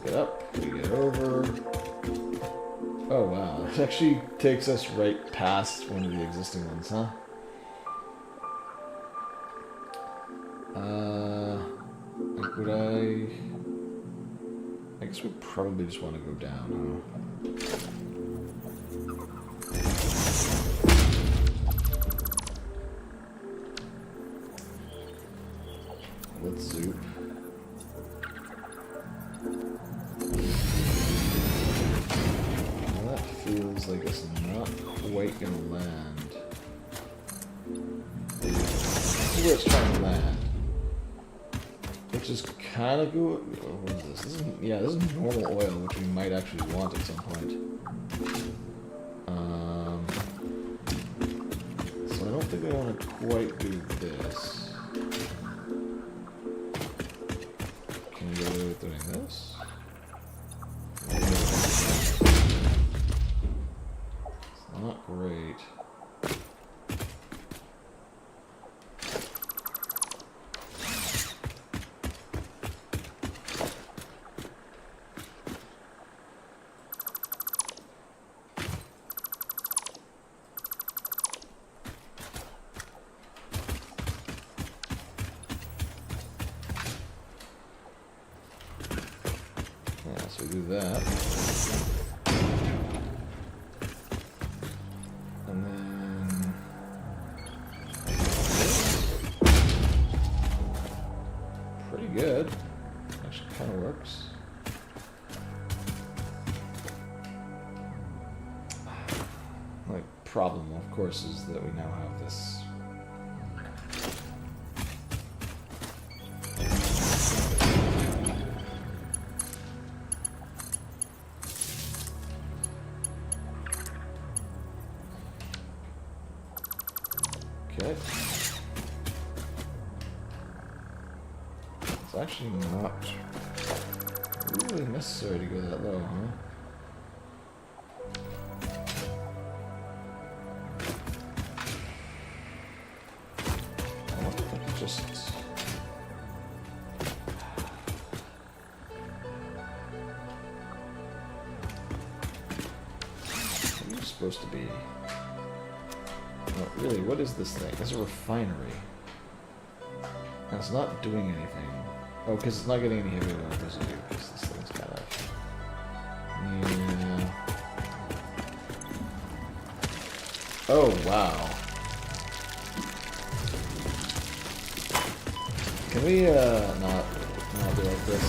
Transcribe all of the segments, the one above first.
get up, we get over. Oh wow, it actually takes us right past one of the existing ones, huh? Would I guess we probably just want to go down, huh? Let's zoop. Well, that feels like it's not quite gonna land. This is where it's trying to land. Which is kind of good. What is this? This is normal oil, which we might actually want at some point. So I don't think I want to quite do this. Can we get away with doing this? It's not great. So we do that. And then pretty good. Actually kind of works. Like, problem, of course, is that we now have this. Okay. It's actually not really necessary to go that low, huh? I think it just... What are you supposed to be? No, really, what is this thing? It's a refinery. And it's not doing anything. Oh, because it's not getting any heavy oil residue, because this thing's kind of... Yeah... Oh, wow. Can we, not do like this?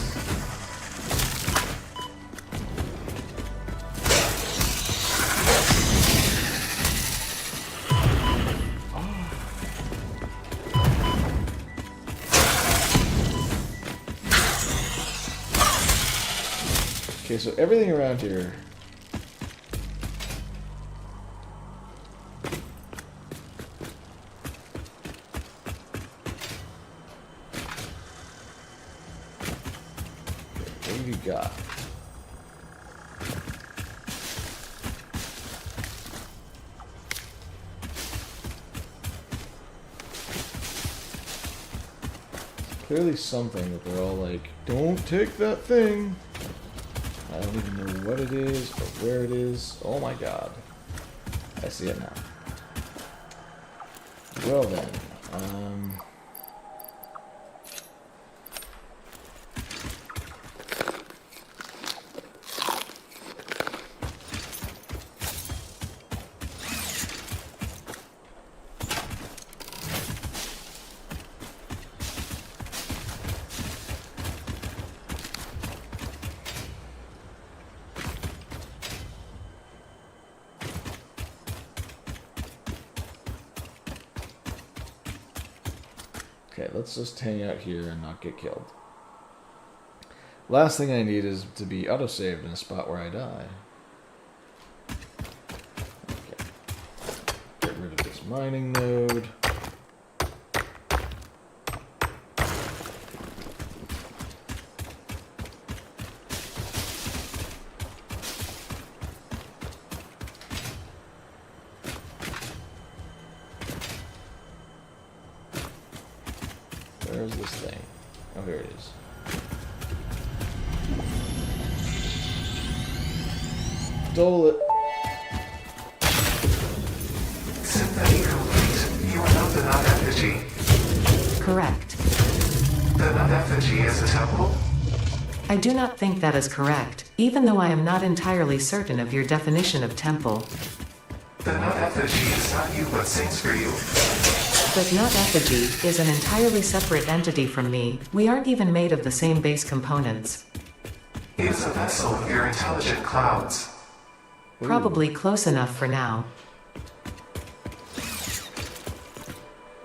Okay, so everything around here... What have you got? Clearly something that they're all like, don't take that thing! I don't even know what it is or where it is. Oh my god. I see it now. Well then, okay, let's just hang out here and not get killed. Last thing I need is to be autosaved in a spot where I die. Okay. Get rid of this mining node. Where's this thing? Oh, here it is. Stole it. Symphony complete. You are not the nut effigy. Correct. The nut effigy is a temple? I do not think that is correct, even though I am not entirely certain of your definition of temple. The nut effigy is not you but sings for you. But Nut Effigy is an entirely separate entity from me. We aren't even made of the same base components. It is a vessel of your intelligent clouds. Probably close enough for now.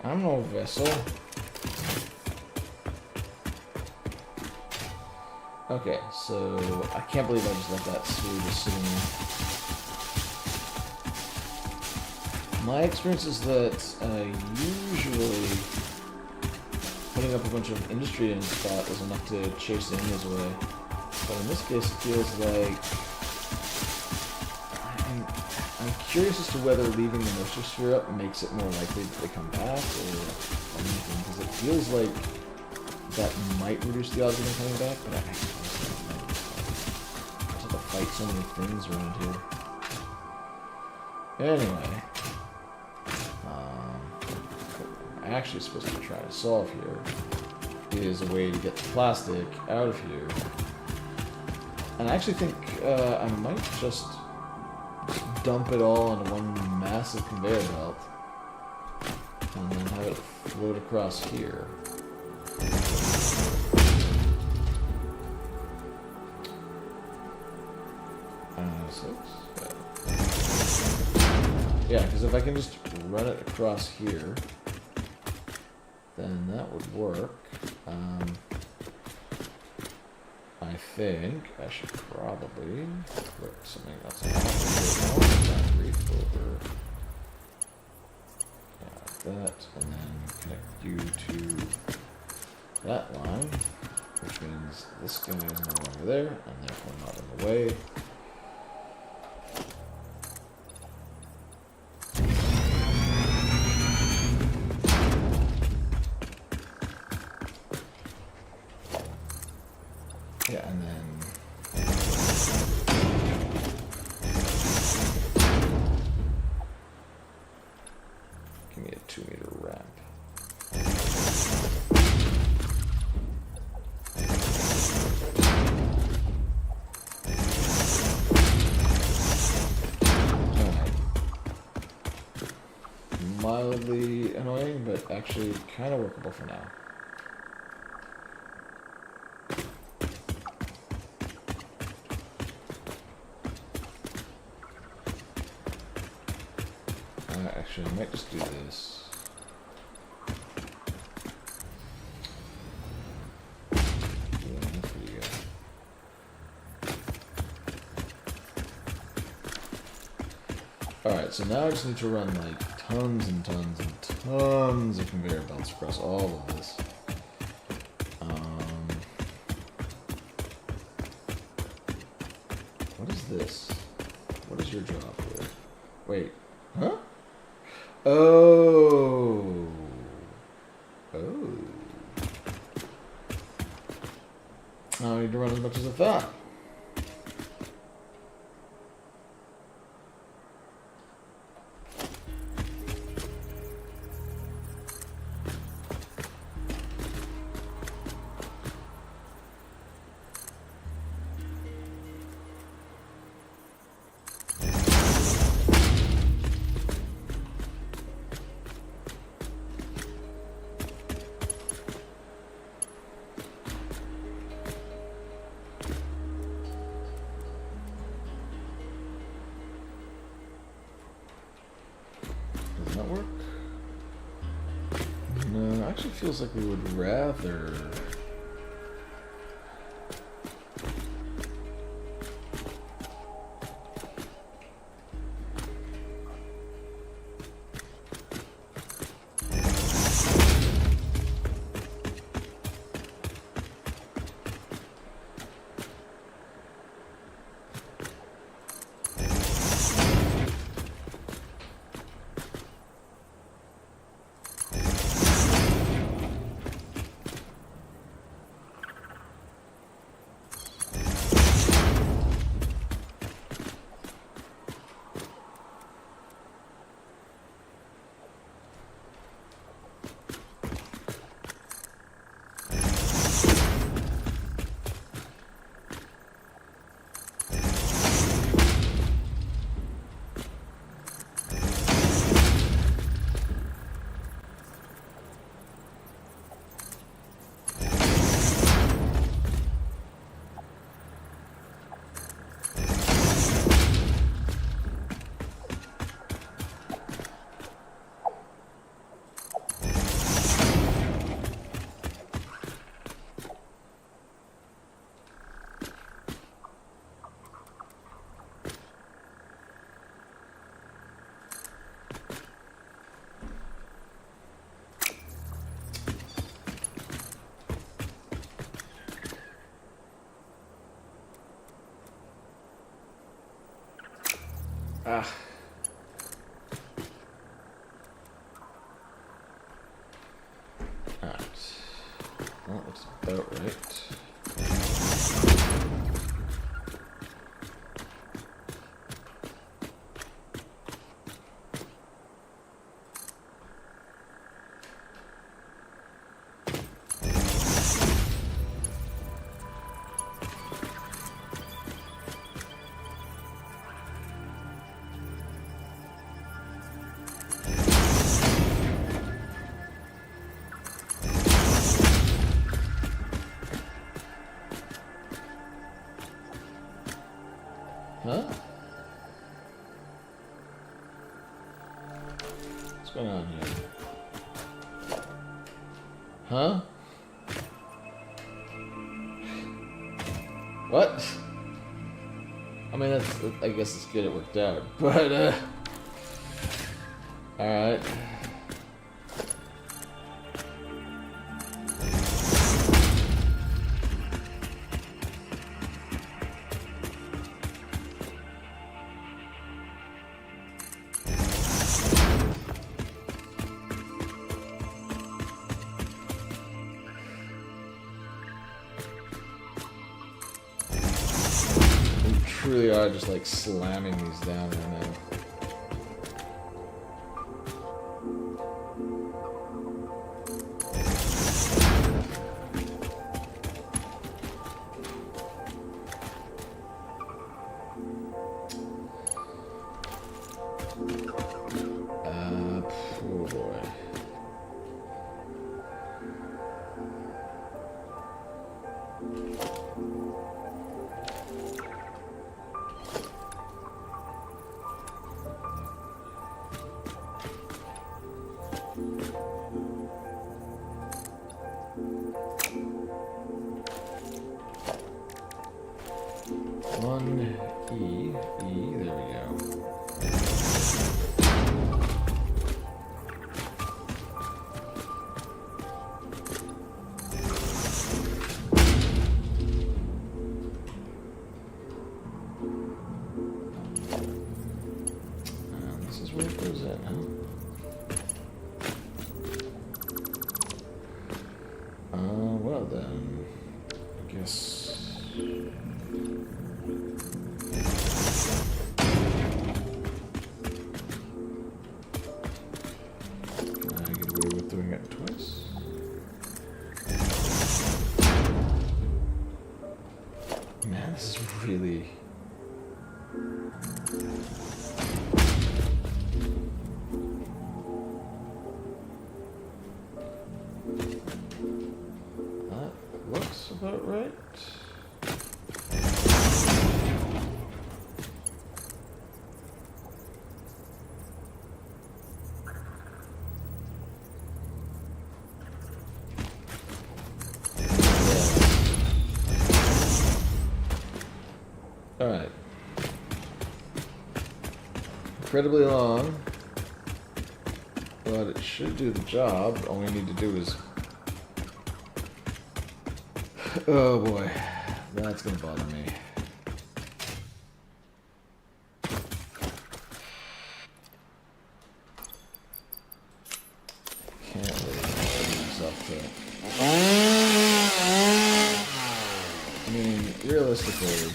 I'm no vessel. Okay, so I can't believe I just let that sphere just sitting there. My experience is that usually putting up a bunch of industry in a spot is enough to chase the enemies away. But in this case, it feels like I'm curious as to whether leaving the moisture sphere up makes it more likely that they come back or anything, because it feels like that might reduce the odds of them coming back, but I just have to fight so many things around here. Anyway, what I'm actually supposed to try to solve here is a way to get the plastic out of here. And I actually think I might just dump it all into one massive conveyor belt and then have it float across here. Yeah, because if I can just run it across here, then that would work. I think I should probably put something else on over. Yeah, like that, and then connect you to that line, which means this guy is no longer there, and therefore not in the way. Yeah, and then give me a 2-meter ramp. Mildly annoying, but actually kind of workable for now. Actually, I might just do this. Yeah, that's pretty good. Alright, so now I just need to run like tons and tons and tons of conveyor belts across all of this. What is this? What is your job here? Wait, huh? Oh. Oh. I don't need to run as much as I thought. Does that work? No, it actually feels like we would rather... Ah. Alright. Well, that looks about right. Huh? What's going on here? Huh? What? I mean, I guess it's good it worked out, but, alright. Truly are just like slamming these down right now. Oh boy. One E, there we go. This is where it goes in, huh? Well then, I guess. Can I get away with doing it twice? Man, this is really. That looks about right. Alright. Incredibly long, but it should do the job. All we need to do is... Oh boy, that's gonna bother me. Can't really put myself to it. I mean, realistically...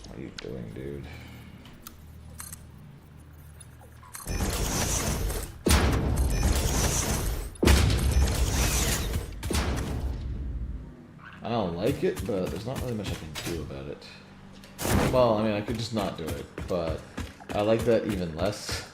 What are you doing, dude? I don't like it, but there's not really much I can do about it. Well, I mean, I could just not do it, but I like that even less.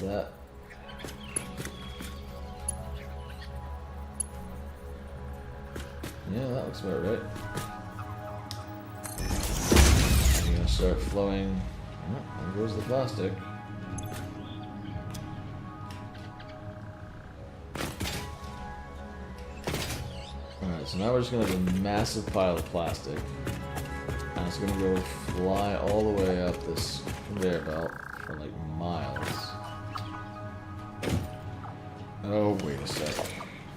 That. Yeah, that looks about right. Anything else start flowing. Oh, there goes the plastic. Alright, so now we're just gonna have a massive pile of plastic. And it's gonna go fly all the way up this conveyor belt for like miles. Oh, wait a sec.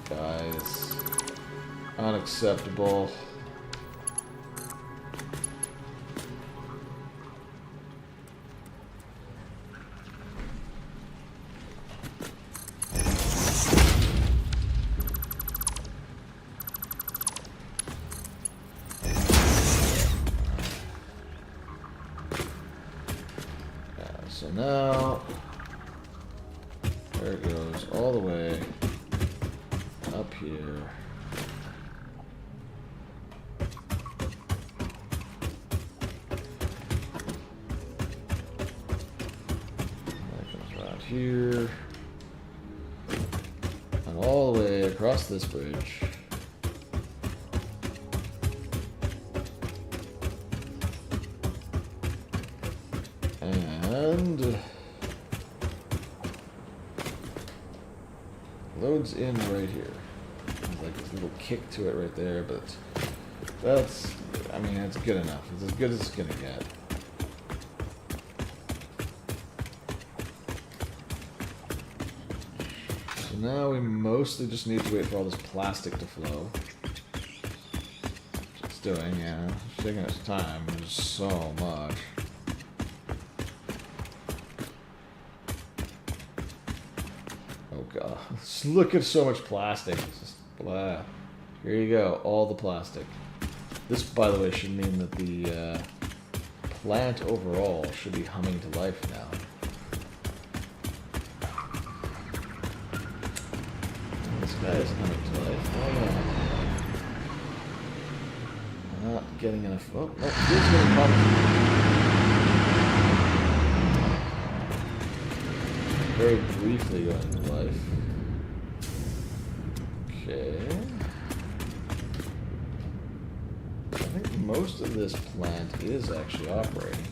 Guys. Unacceptable. So now, there it goes all the way up here. That comes around here. And all the way across this bridge. And loads in right here. There's like this little kick to it right there, but that's, I mean, it's good enough. It's as good as it's gonna get. So now we mostly just need to wait for all this plastic to flow. Which it's doing, yeah. It's taking its time. There's so much. God, look at so much plastic. It's just blah. Here you go, all the plastic. This, by the way, should mean that the plant overall should be humming to life now. This guy is humming to life. Oh, yeah. Not getting enough. Oh, no, he's getting pumped. Very briefly going to life. Okay. I think most of this plant is actually operating.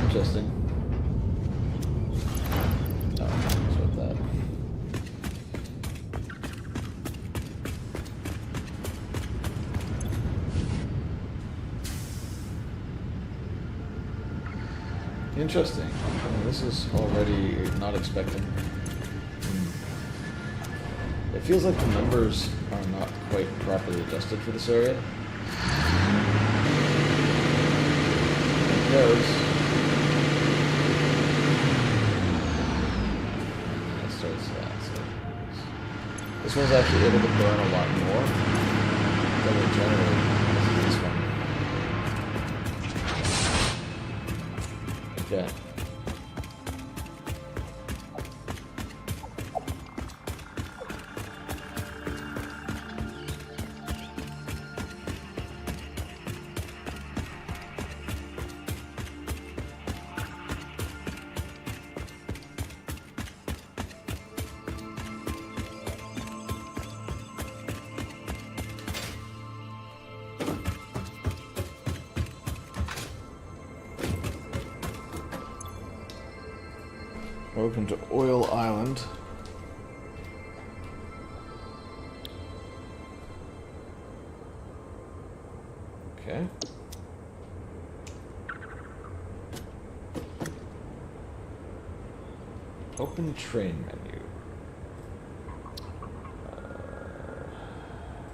Interesting. Oh, what's with that? Interesting. I mean, this is already not expecting. It feels like the numbers are not quite properly adjusted for this area. It goes. That starts that. So this one's actually able to burn a lot more than it generally does this one. Okay. Welcome to Oil Island. Okay. Open train menu.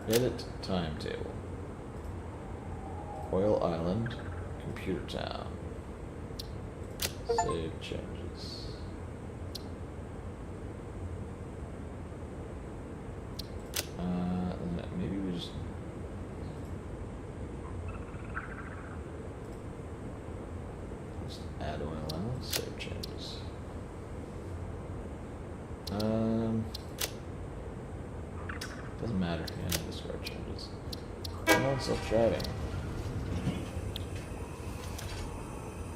Edit timetable. Oil Island, Computer Town. Save changes. Maybe we just add Oil Island, save changes. Doesn't matter. Yeah, discard changes. Come on, self-driving.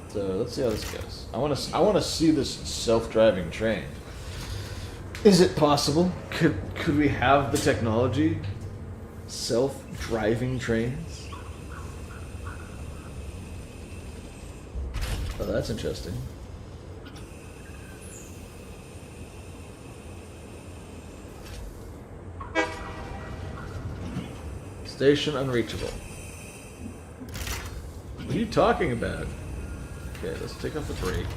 So let's see how this goes. I want to see this self-driving train. Is it possible? Could we have the technology? Self-driving trains? Oh, that's interesting. Station unreachable. What are you talking about? Okay, let's take off the brake.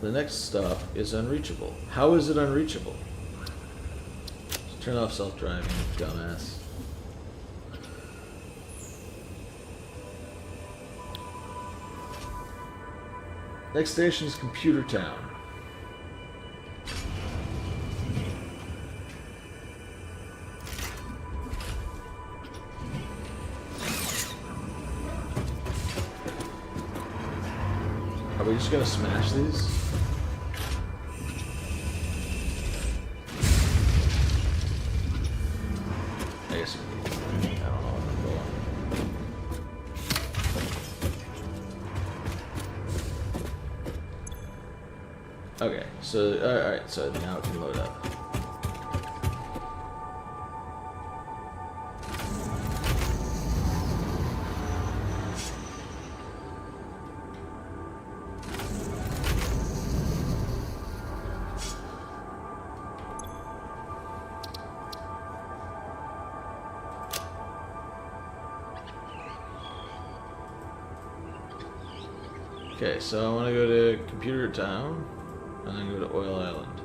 The next stop is unreachable. How is it unreachable? Just turn off self-driving, dumbass. Next station is Computer Town. Are we just gonna smash these? I guess we can. I don't know what I'm going. Okay, so alright, so now it can load up. Okay, so I want to go to Computer Town, and then go to Oil Island.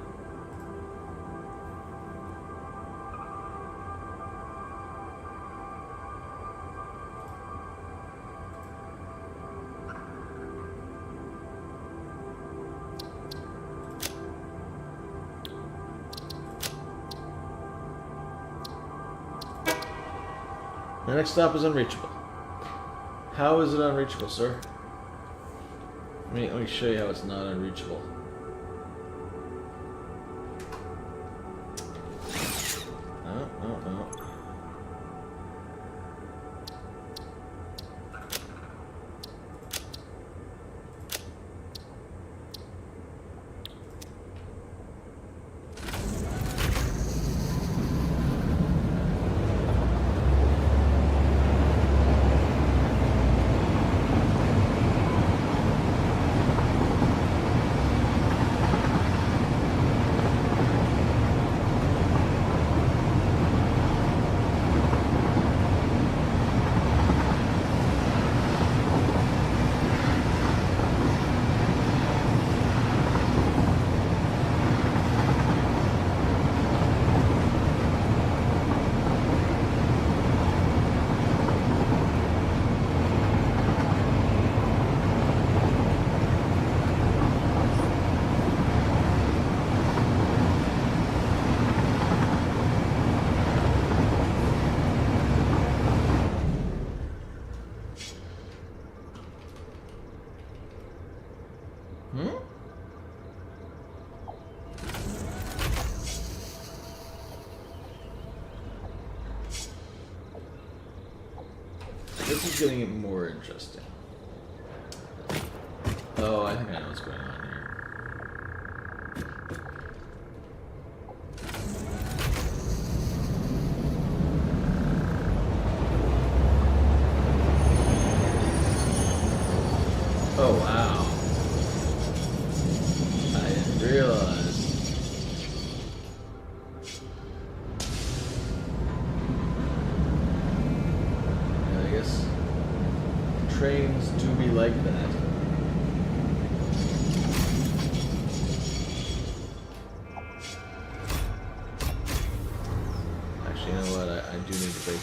The next stop is unreachable. How is it unreachable, sir? Let me show you how it's not unreachable. No. This is getting it more interesting. Oh, I think I know what's going on here. Oh, wow. I didn't realize. Yeah, I guess trains do be like that. Actually, you know what? I do need to break.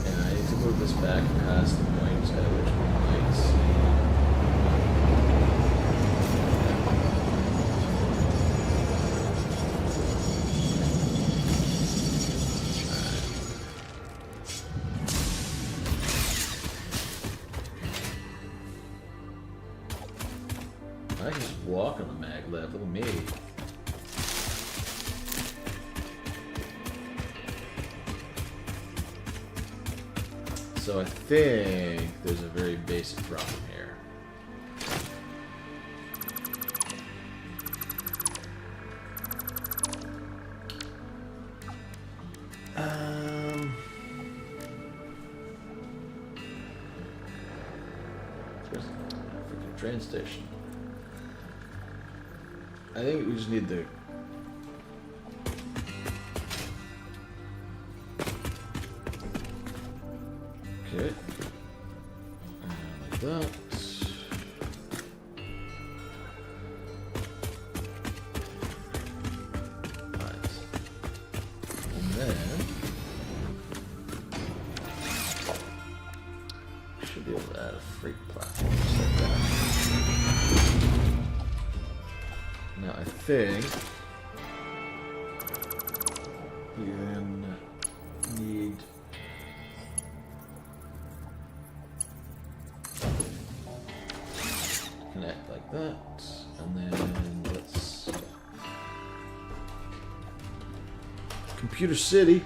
And I need to move this back past the point at which we might see. I can just walk on the mag left. Look at me. So I think there's a very basic problem here. There's a freaking train station. I think we just need the. Okay. Like that. Right. And then we should be able to add a freight platform just like that. Now I think we then need connect like that, and then let's Computer City.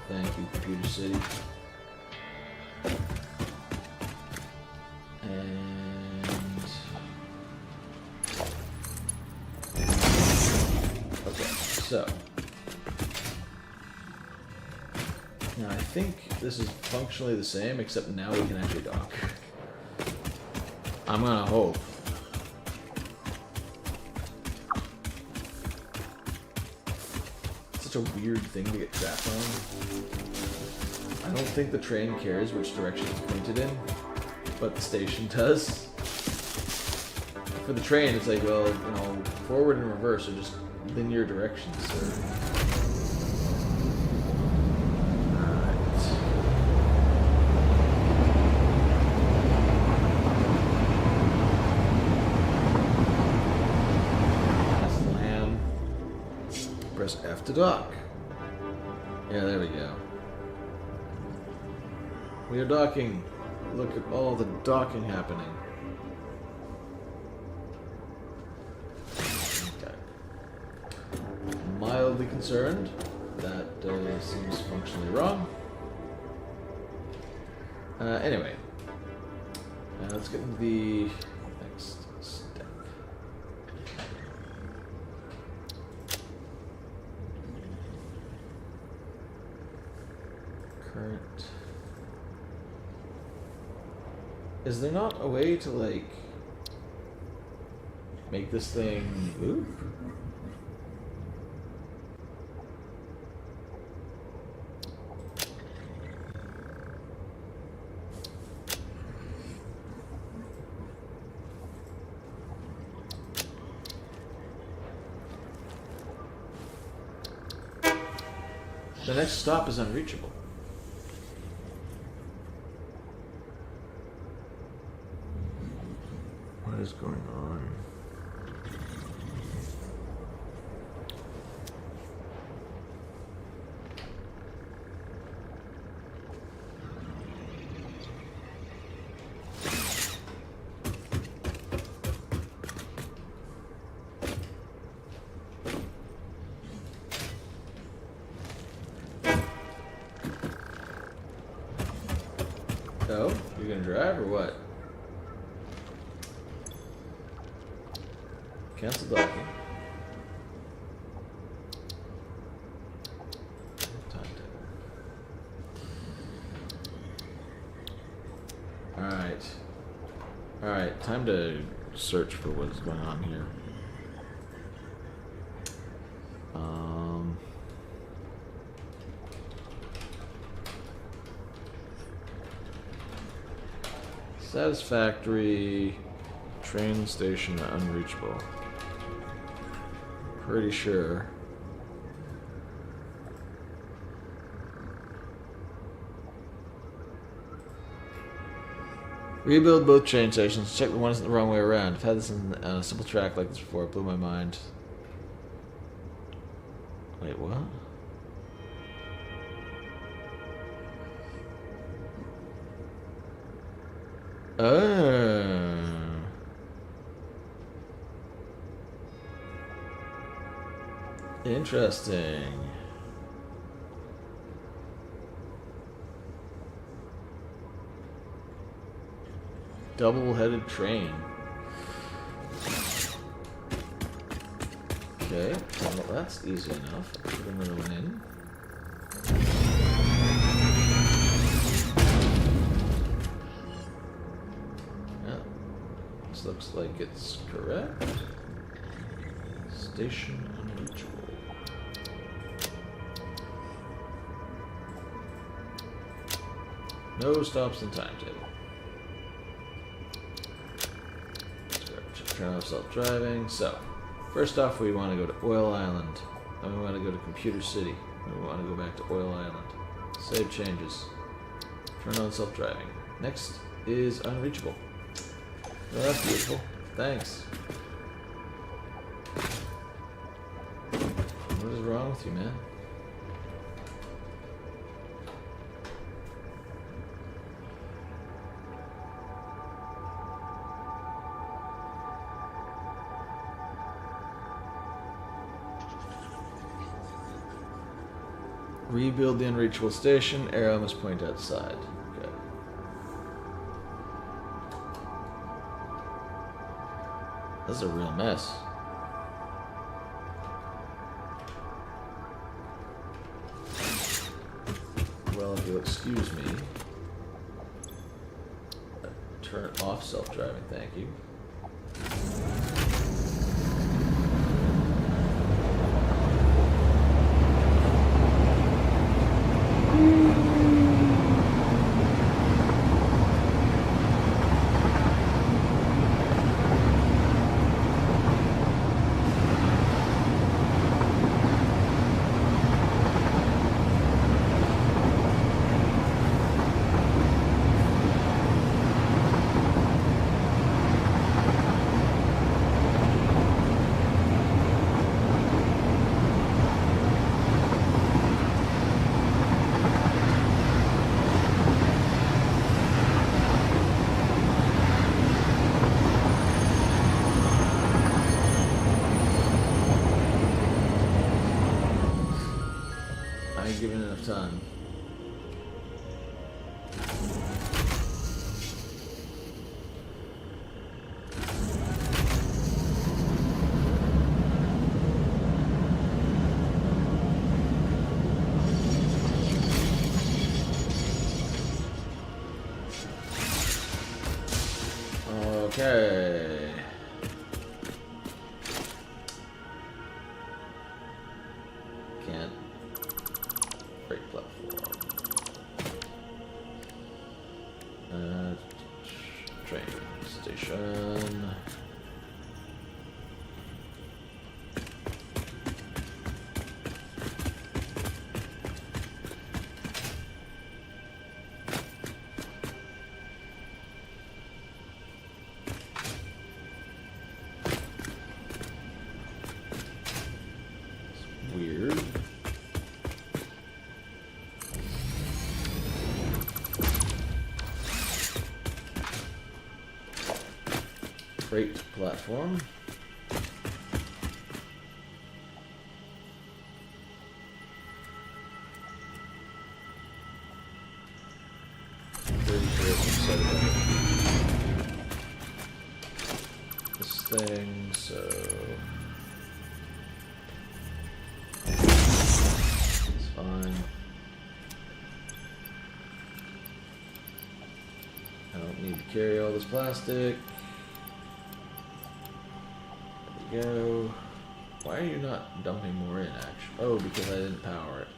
Thank you, Computer City. And okay, so now I think this is functionally the same, except now we can actually dock. I'm gonna hope. Such a weird thing to get trapped on. I don't think the train cares which direction it's pointed in, but the station does. For the train, it's like, well, you know, forward and reverse are just linear directions, so. Press F to dock. Yeah, there we go. We are docking. Look at all the docking happening. Okay. Mildly concerned. That seems functionally wrong. Anyway. Let's get into the next step. Current. Is there not a way to, like, make this thing move? The next stop is unreachable. What is going on? Oh, you're gonna drive or what? Cancel docking. Alright. Alright, time to search for what is going on here. Satisfactory, train station unreachable. Pretty sure. Rebuild both train stations. Check the one isn't the wrong way around. I've had this on a simple track like this before. It blew my mind. Wait, what? Oh. Interesting. double-headed train. Okay, well that's easy enough. I'll put another one in. Yeah, this looks like it's correct. Station unreachable. No stops in timetable. Turn off self-driving. So, first off, we want to go to Oil Island. Then we want to go to Computer City. Then we want to go back to Oil Island. Save changes. Turn on self-driving. Next is unreachable. Well, that's beautiful. Thanks. What is wrong with you, man? Rebuild the unreachable station. Arrow must point outside. Okay. This is a real mess. Well, if you'll excuse me. Turn off self-driving, thank you. I ain't given enough time. Okay. Can't. Brake platform. Train station. It's weird. Freight platform. Pretty sure it's set it up. This thing, so it's fine. I don't need to carry all this plastic. Go. Why are you not dumping more in, actually? Oh, because I didn't power it.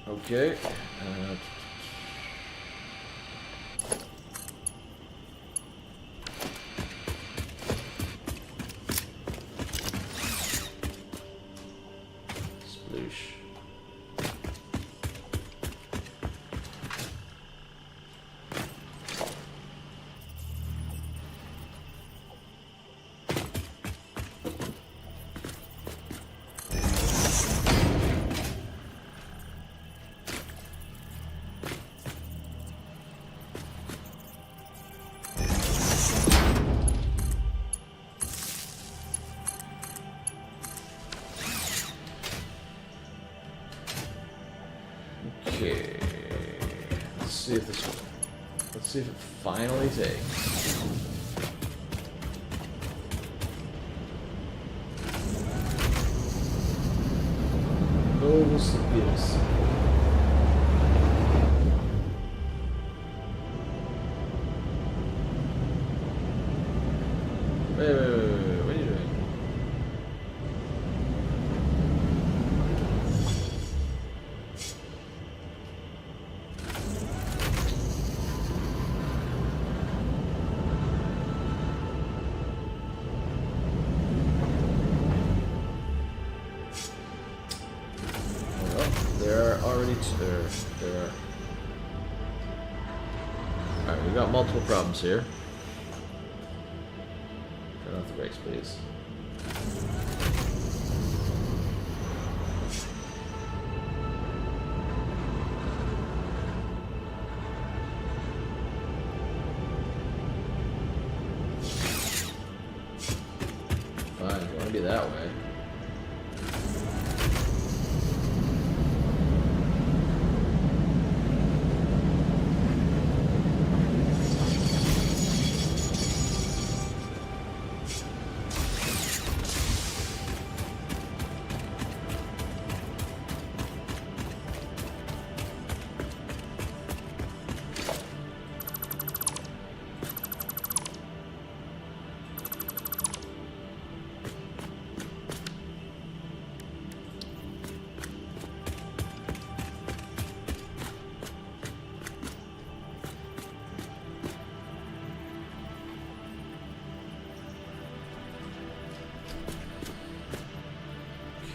Okay. Sploosh. Okay, let's see if this Let's see if it finally takes. Those appeals. Wait, what are you doing? Well, there are already there are. Alright, we got multiple problems here. Turn off the brakes, please. Fine, if you want to be that way.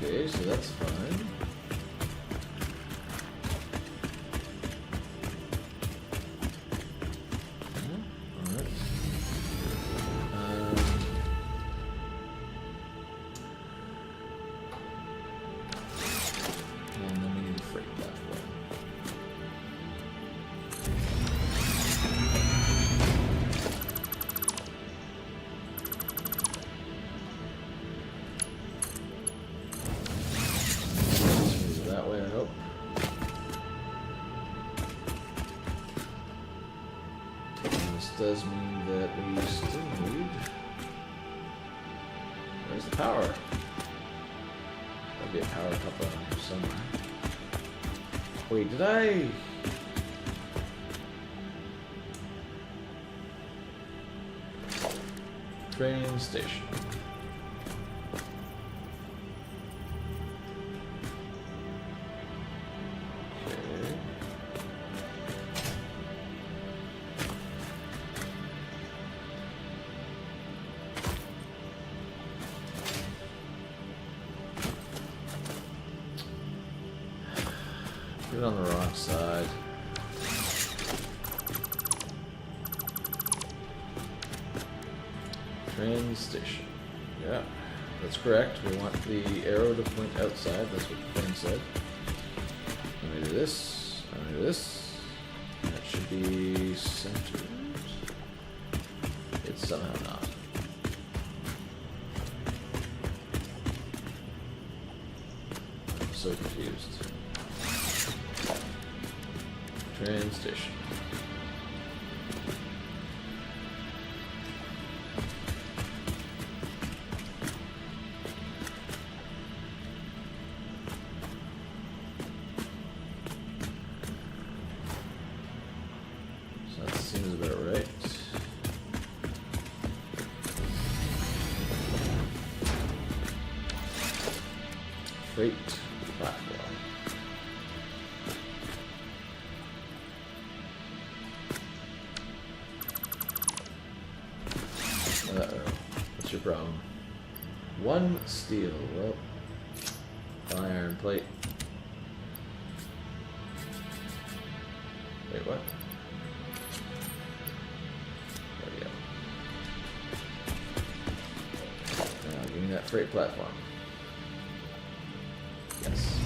Okay, so that's fine. Alright. And then we need a freight platform. That way, I hope. And this does mean that we still need. Where's the power? There'll be a power couple on here somewhere. Wait, did I? Train station. Put it on the wrong side. Train station. Yeah, that's correct. We want the arrow to point outside. That's what the thing said. Let me do this. Let me do this. That should be centered. It's somehow not. I'm so confused. Train station. So that seems about right. Freight platform. What's your problem? One steel. Well, iron plate. Wait, what? There we go. Now, give me that freight platform. Yes.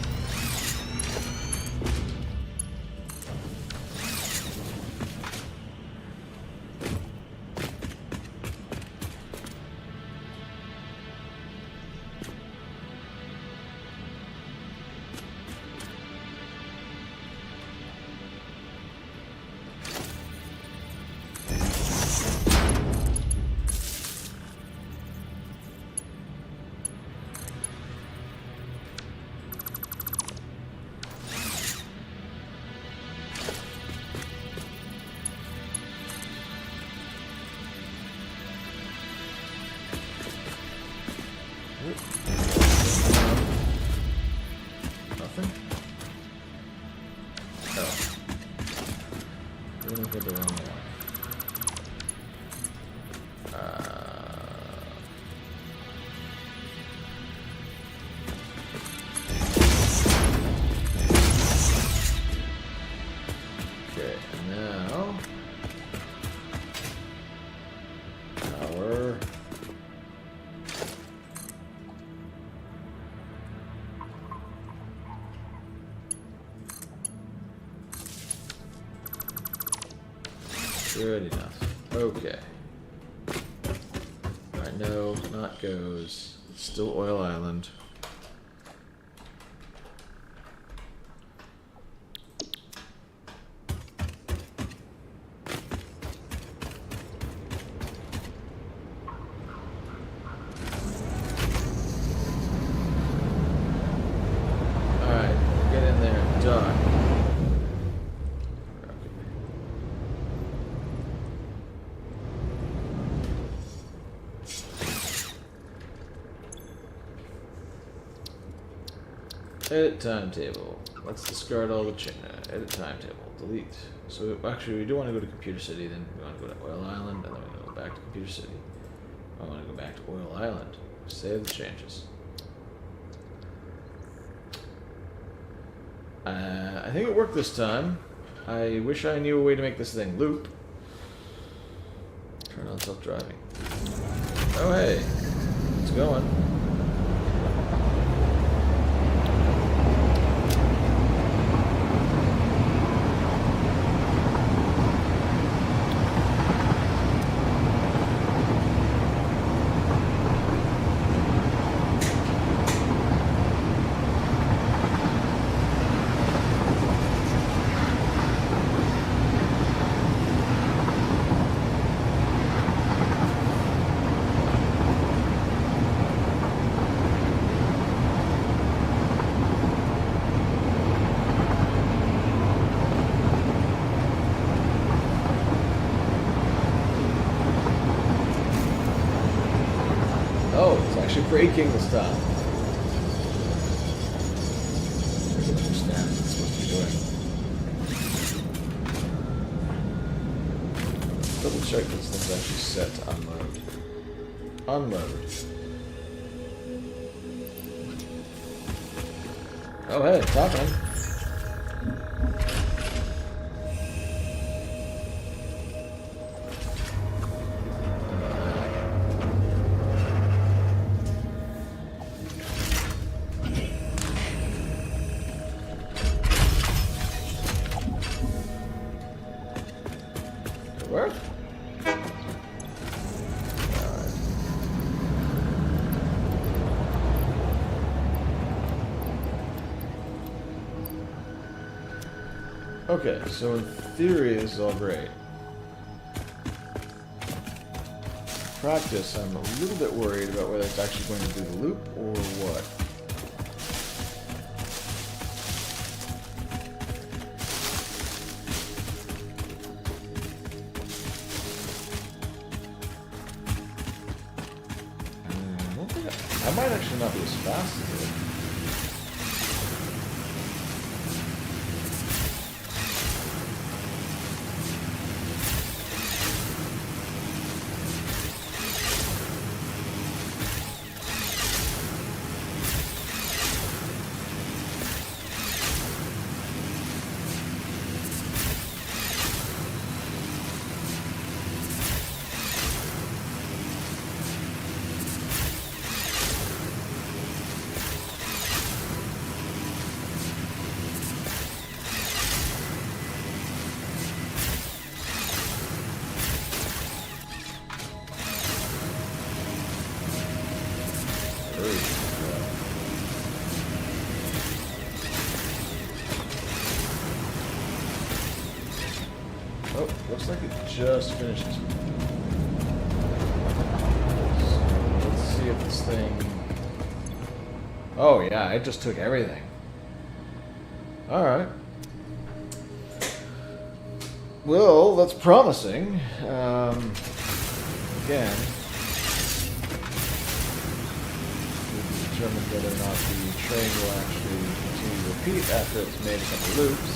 Good enough. Okay. Alright, no, not goes. It's still Oil Island. Alright, get in there and dock. Edit timetable. Let's discard all the edit timetable. Delete. So actually, we do want to go to Computer City. Then we want to go to Oil Island, and then we want to go back to Computer City. I want to go back to Oil Island. Save the changes. I think it worked this time. I wish I knew a way to make this thing loop. Turn on self-driving. Oh hey, it's going. Oh, it's actually braking this time. I don't understand what it's supposed to be doing. Double check this thing's actually set to unload. Unload. Oh hey, it's happening. Work? Okay, so in theory this is all great. Practice, I'm a little bit worried about whether it's actually going to do the loop or what. I might actually not be as fast as it. Oh, looks like it just finished. So let's see if this thing... Oh yeah, it just took everything. Alright. Well, that's promising. Again, we'll determine whether or not the train will actually continue to repeat after it's made a couple loops.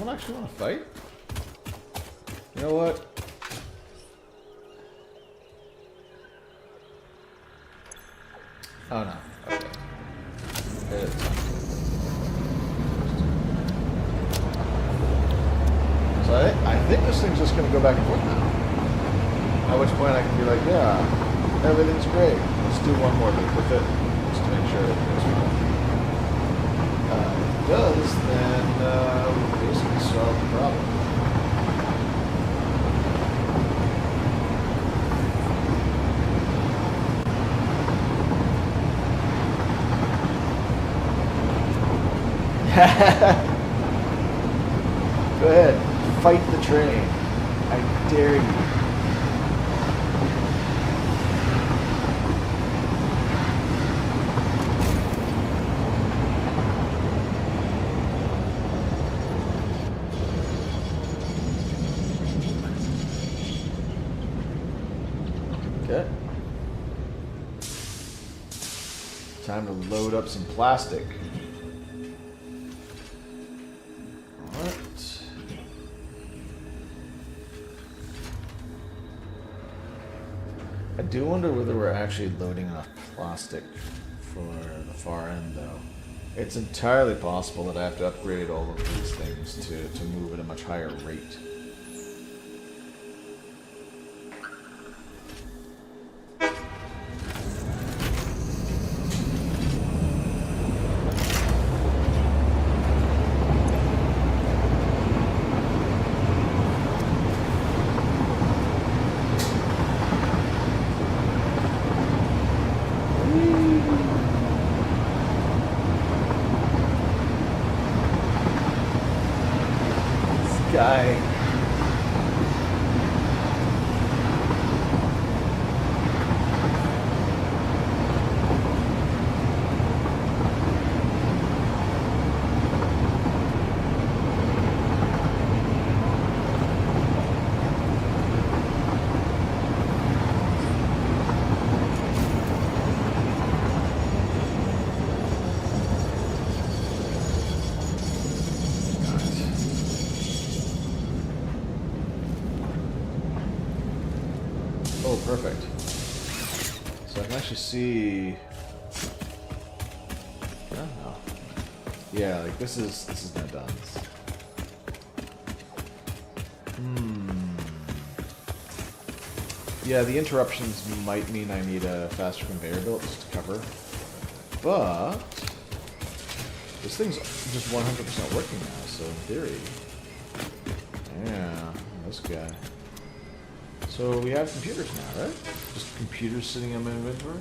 someone actually want to fight? You know what? Oh no. Okay. It's so I think this thing's just gonna go back and forth now. At which point I can be like, yeah, everything's great. Let's do one more loop with it, just to make sure it goes well. If it does, then we basically solve the problem. Go ahead, fight the train. I dare you. Okay. Time to load up some plastic. I do wonder whether we're actually loading enough plastic for the far end, though. It's entirely possible that I have to upgrade all of these things to move at a much higher rate. Guy. Oh, perfect. So I can actually see. Oh, no. Yeah, like this is now done. Yeah, the interruptions might mean I need a faster conveyor belt just to cover. But this thing's just 100% working now, so in theory. Yeah, this guy. So we have computers now, right? Just computers sitting in my inventory?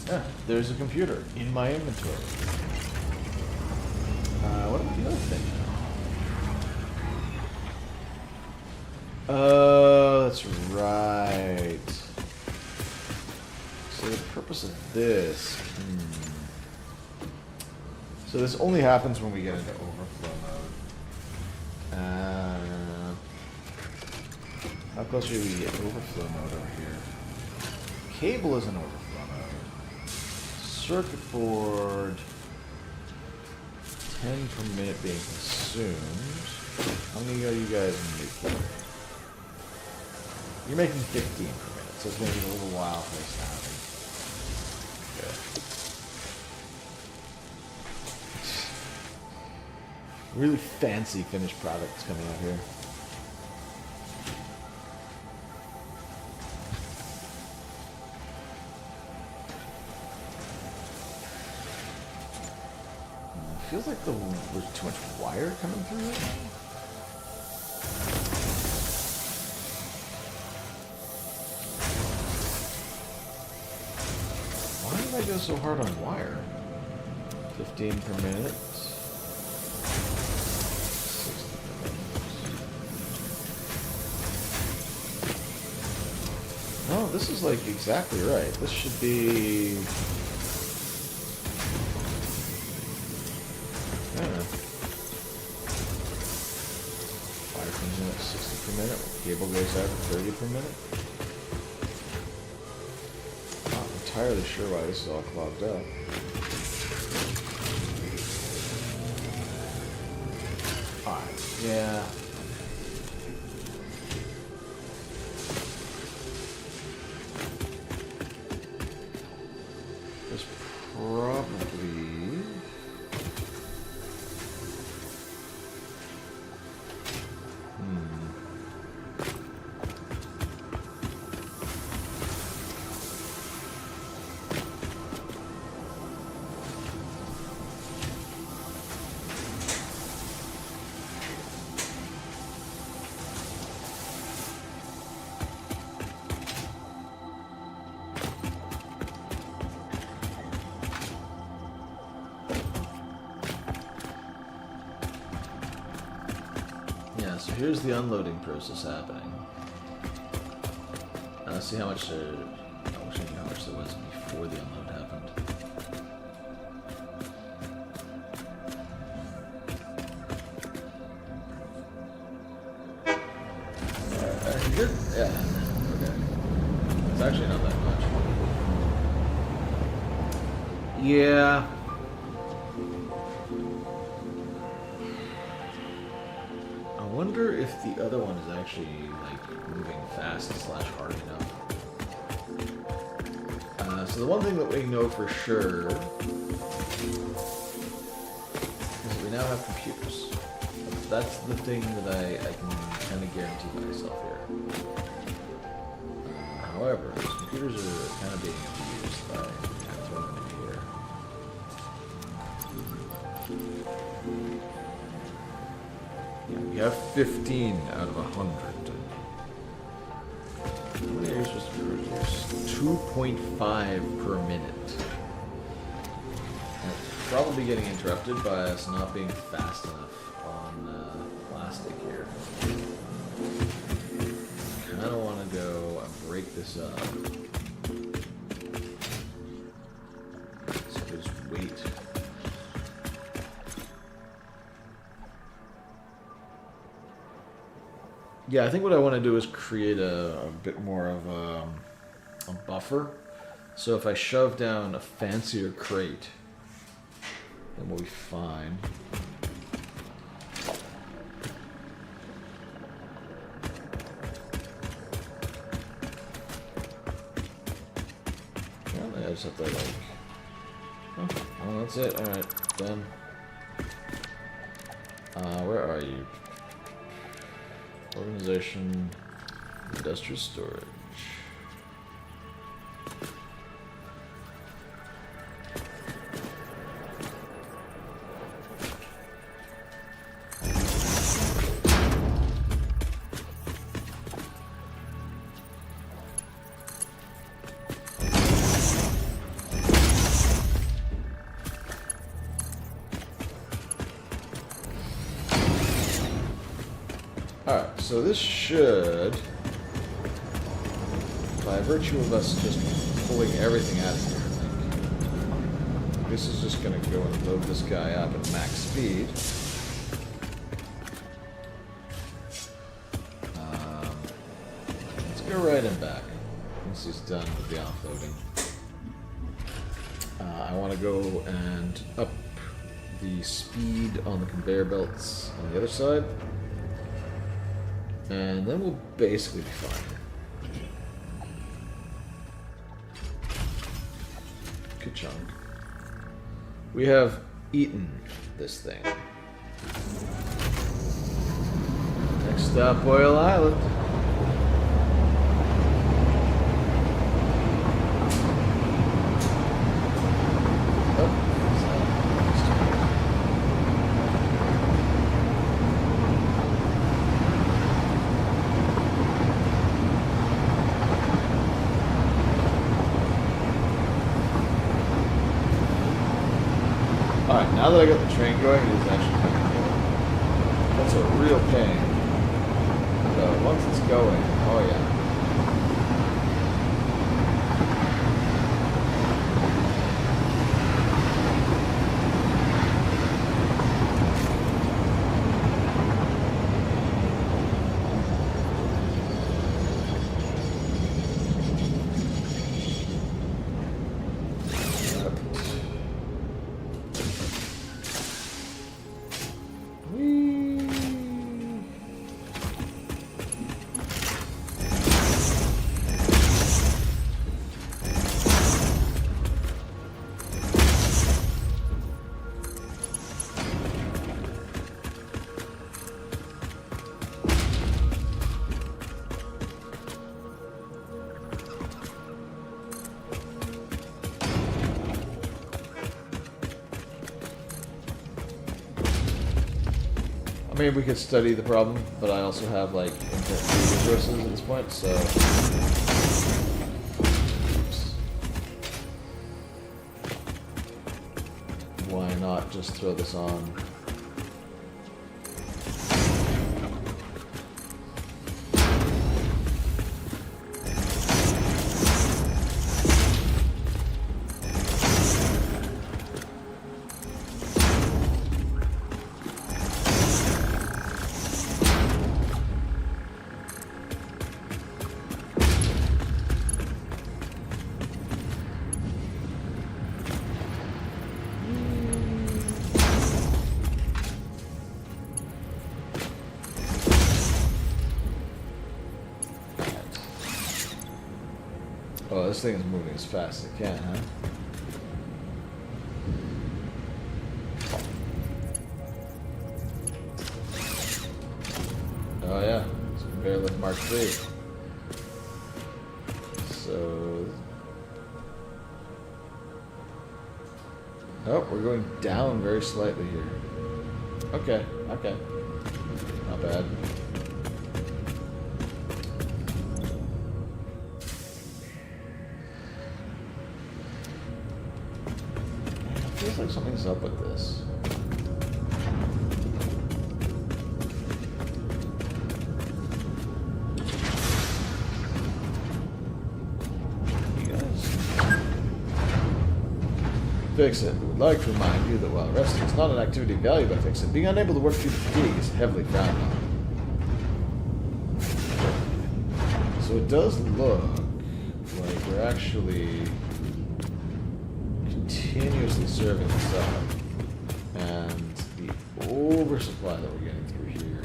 Yeah, there's a computer in my inventory. What about the other thing now? That's right. So the purpose of this... So this only happens when we get into overflow mode. How close are we to overflow mode over here? Cable is an overflow mode. Circuit board, 10 per minute being consumed. How many are you guys making? You're making 15 per minute, so it's going to be a little while for this to happen. Really fancy finished products coming out here. Feels like there's too much wire coming through it. Why did I go so hard on wire? 15 per minute. 60 per minute. No, this is like exactly right. This should be... 60 per minute. Cable goes out to 30 per minute. Not entirely sure why this is all clogged up. Alright. Yeah. There's probably... Yeah, so here's the unloading process happening. See how much there... I wish I knew how much there was before the unload happened. Good? Yeah. Okay. It's actually not that much. Yeah. I wonder if the other one is actually like moving fast / hard enough. So the one thing that we know for sure is that we now have computers. That's the thing that I can kind of guarantee myself here. However, those computers are kind of being abused by throwing them in here. Yeah, we have 15 out of 100. How many are you supposed to produce? 2.5 per minute. And it's probably getting interrupted by us not being fast enough on plastic here. I kind of want to go and break this up. So just wait. Yeah, I think what I want to do is create a bit more of a buffer. So if I shove down a fancier crate, then we'll be fine. Well, I just have to like... Oh, that's it. Alright, done. Where are you? Organization, industrial storage. Alright, so this should, by virtue of us just pulling everything out of here, I think, this is just going to go and load this guy up at max speed. Let's go right and back once he's done with the offloading. I want to go and up the speed on the conveyor belts on the other side. And then we'll basically be fine. Good chunk. We have eaten this thing. Next stop, Oil Island. Alright, now that I got the train going, it is actually kind of good. That's a real pain. But once it's going, oh yeah. I mean, we could study the problem, but I also have like infinite resources at this point, so. Oops. Why not just throw this on? Oh, this thing is moving as fast as it can, huh? Oh yeah, it's a conveyor lift Mark III. So... Oh, we're going down very slightly here. Okay, okay. Not bad. Feels like something's up with this. You guys fix it. We would like to remind you that while resting is not an activity valued by Fix It, being unable to work through the fatigue is heavily frowned on. So it does look like we're actually continuously serving this up, and the oversupply that we're getting through here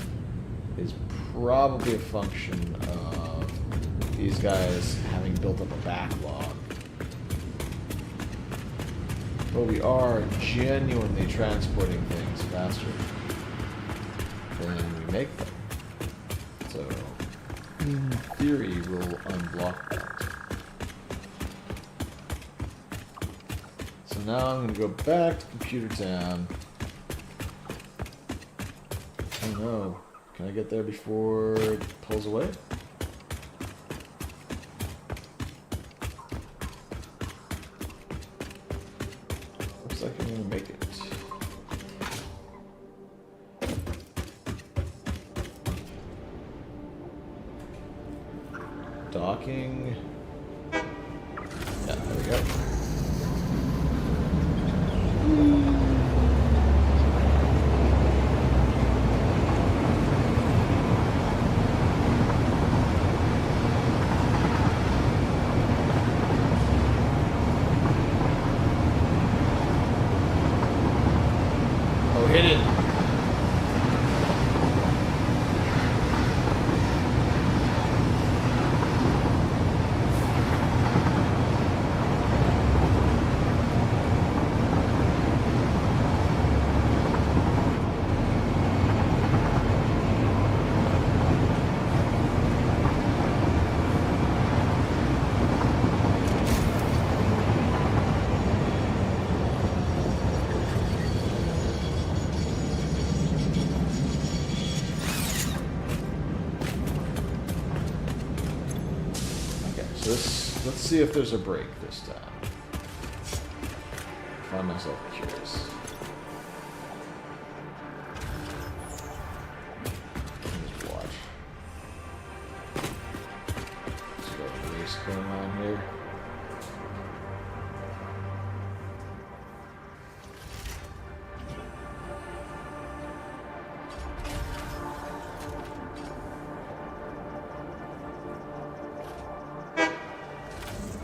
is probably a function of these guys having built up a backlog. But we are genuinely transporting things faster than we make them. So, in theory, we'll unblock that. So now I'm going to go back to Computer Town. Oh no. Can I get there before it pulls away? Looks like I'm going to make it. Docking. Yeah, there we go. Oh, hit it. Let's see if there's a break this time. I find myself curious. Just watch. Just got a race going on here.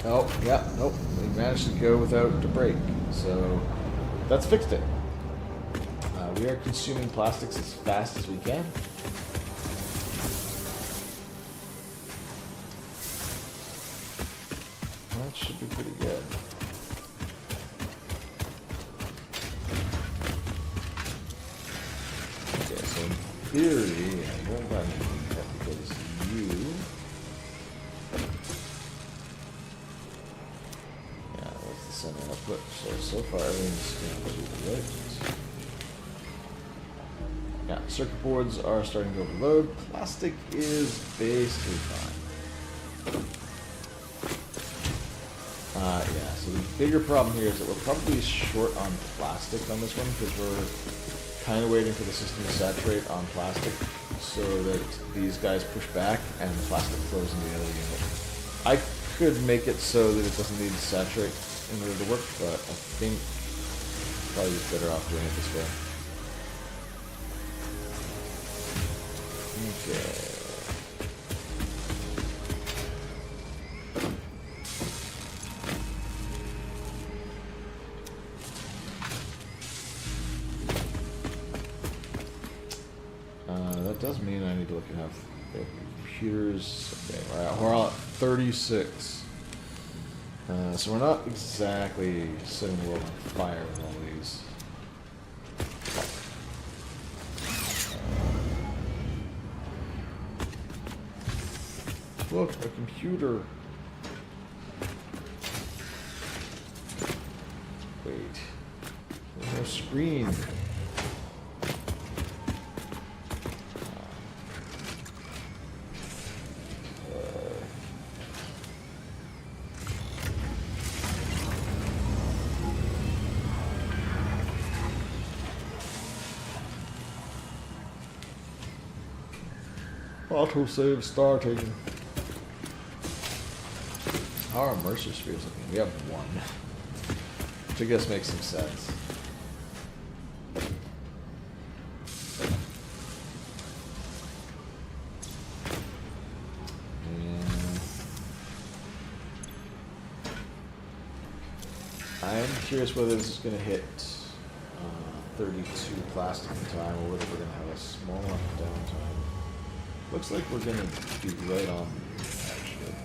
Oh, yeah, nope. We managed to go without a break. So that's fixed it. We are consuming plastics as fast as we can. That should be pretty good. Okay, so in theory, I won't buy anything yet because you... Center output. So far everything's going to be right. Yeah, circuit boards are starting to overload. Plastic is basically fine. Yeah, so the bigger problem here is that we're probably short on plastic on this one because we're kind of waiting for the system to saturate on plastic so that these guys push back and the plastic flows into the other unit. I could make it so that it doesn't need to saturate in order to work, but I think probably just better off doing it this way. Okay. That does mean I need to look at how the computers. Okay, we're at 36. So we're not exactly setting the world on fire with all these. Look, a computer. Wait. There's no screen. Autosave starting. How are immersive spheres looking? We have one. Which I guess makes some sense. And I'm curious whether this is going to hit 32 plastic in time or whether we're going to have a small enough downtime. Looks like we're going to be right on, actually.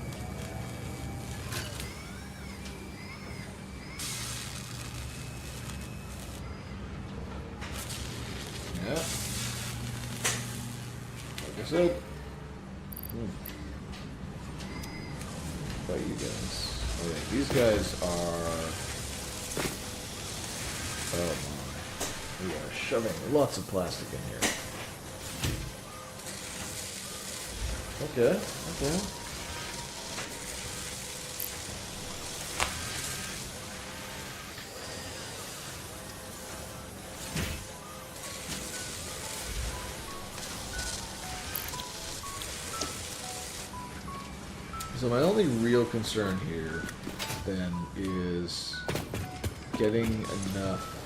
Yeah. Like I said. What about you guys? Okay, these guys are... Oh my. We are shoving lots of plastic in here. Okay, okay. So my only real concern here, then, is getting enough.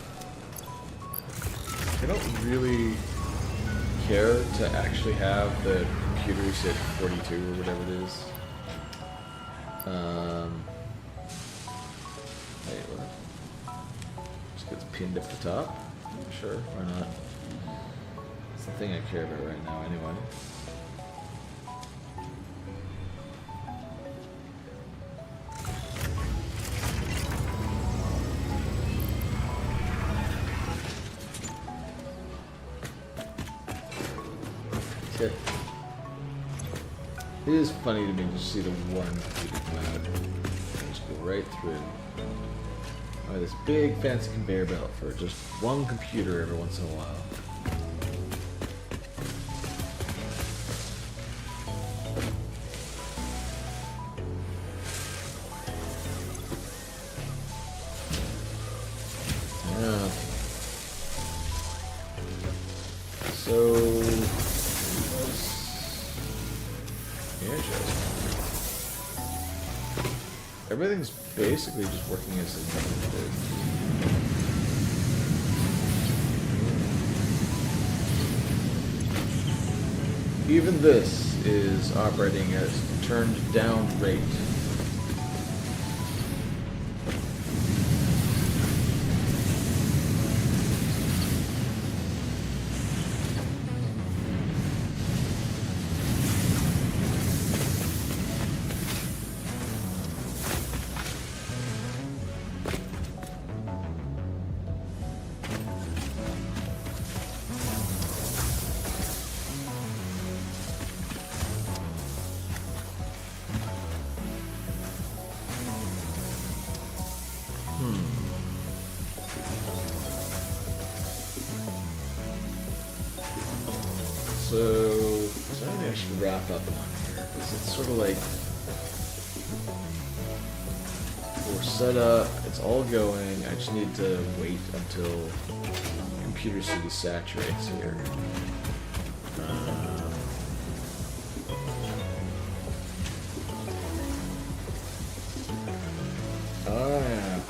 I don't really care to actually have the computers at 42 or whatever it is. Wait, what? Just gets pinned up the top? Sure, why not? It's the thing I care about right now, anyway. Okay. It is funny to me to see the one computer come out. Just go right through. Oh, this big fancy conveyor belt for just one computer every once in a while. Yeah. So... Everything's basically just working as intended. Even this is operating at turned down rate. wrap up on here. Because it's sort of like we're set up, it's all going. I just need to wait until computer city saturates here. Oh yeah.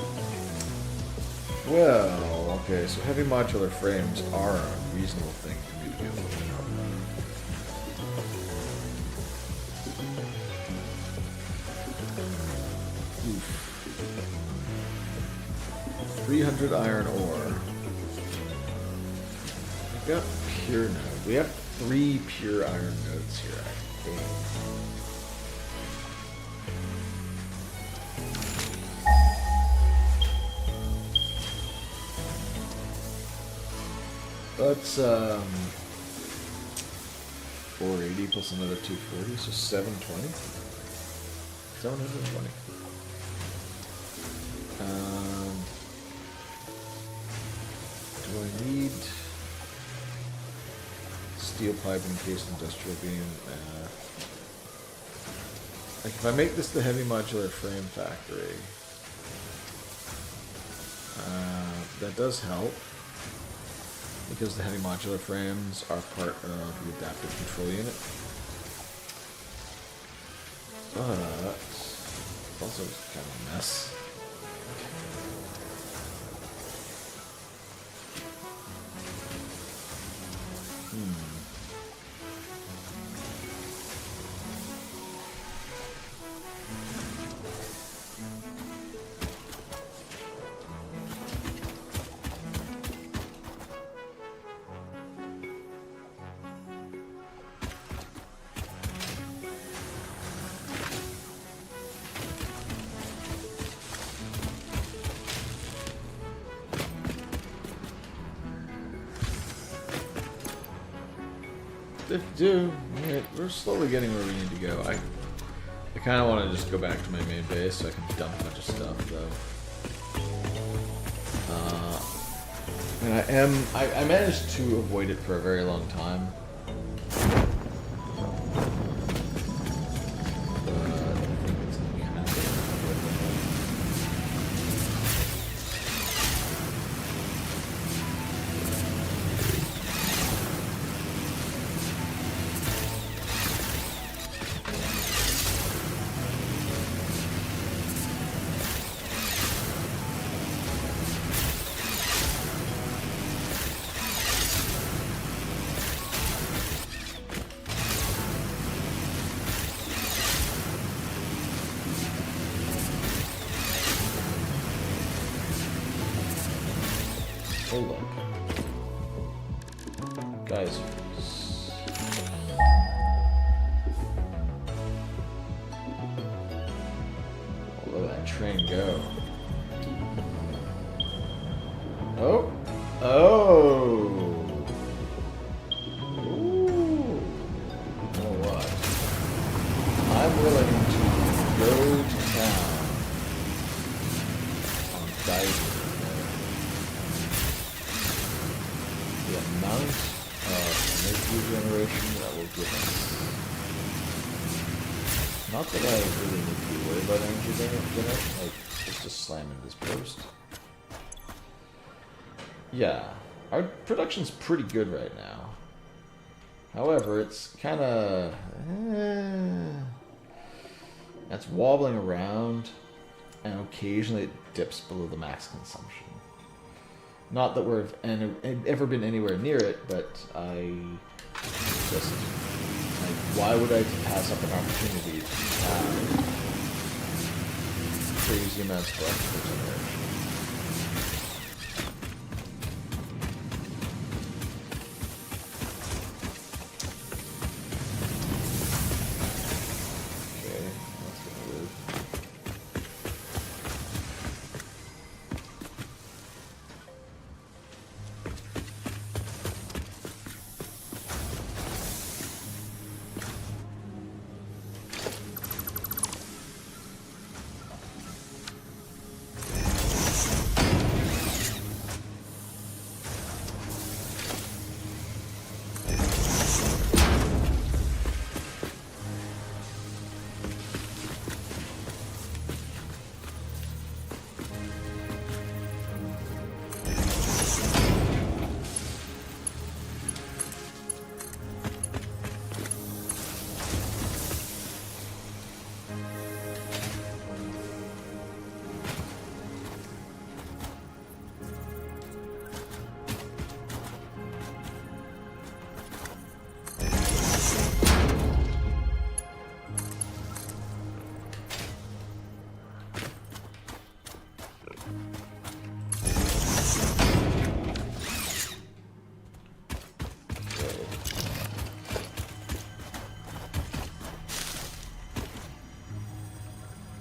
Well, okay, so heavy modular frames are a reasonable thing for me to be able to do. Oof. 300 iron ore. We've got pure node. We have 3 pure iron nodes here, I think. That's 480 plus another 240, so 720. 720. Do I need steel pipe encased industrial beam? Like if I make this the heavy modular frame factory, that does help. Because the heavy modular frames are part of the adaptive control unit. But it's also kind of a mess. We're slowly getting where we need to go. I kind of want to just go back to my main base so I can dump a bunch of stuff, though. And I managed to avoid it for a very long time. Hold up. Guys. Let that train go. Oh! Oh! Ooh! You know what? I'm willing to go to town on diving. The amount of energy generation that will give us. Not that I really need to be worried about energy generation, like, let's just slam in this post. Yeah, our production's pretty good right now. However, it's kind of... it's wobbling around, and occasionally it dips below the max consumption. Not that we've ever been anywhere near it, but I just, like, why would I pass up an opportunity to have crazy amounts of electrical generation? Okay, that's getting weird.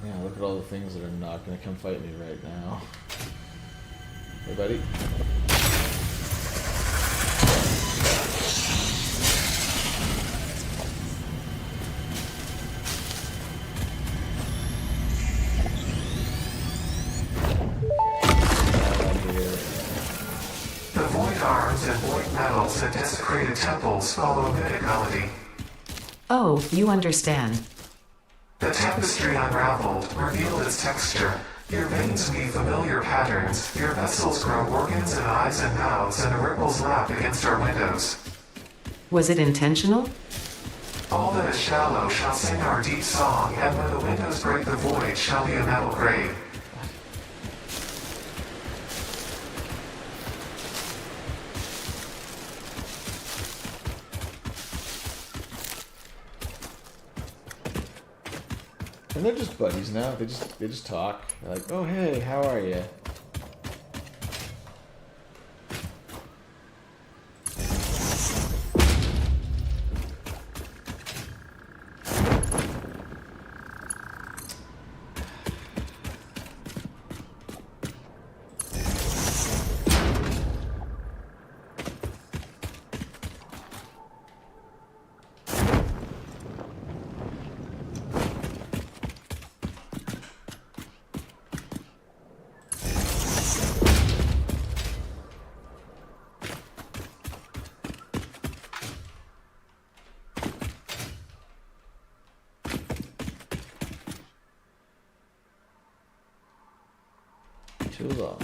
Yeah, look at all the things that are not gonna come fight me right now. Hey, buddy. The void arms and void metals that desecrated temples follow a mythic melody. Oh, you understand. The tapestry unraveled, revealed its texture. Your veins weave familiar patterns. Your vessels grow organs and eyes and mouths, and the ripples lap against our windows. Was it intentional? All that is shallow shall sing our deep song, and when the windows break the void shall be a metal grave. And they're just buddies now. They just talk. They're like, oh hey, how are you? Too long.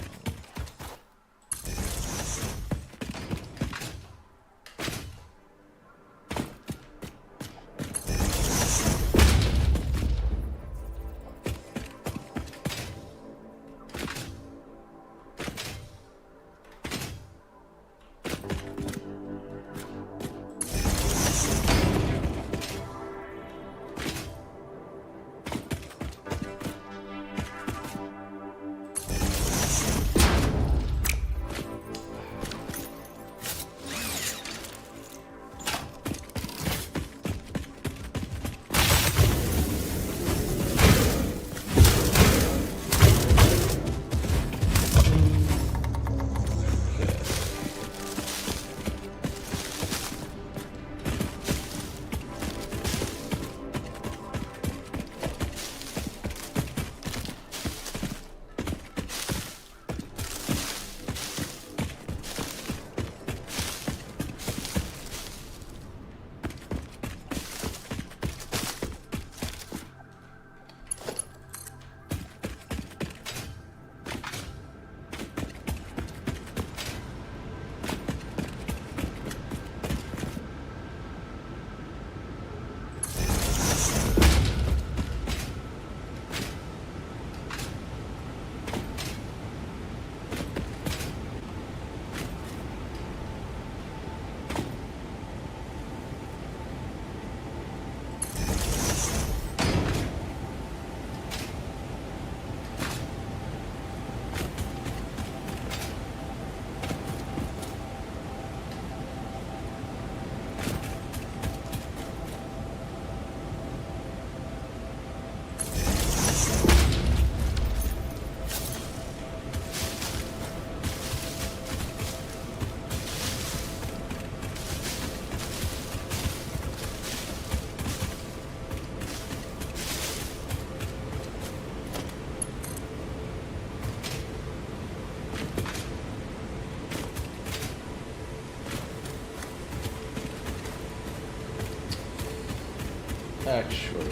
Actually,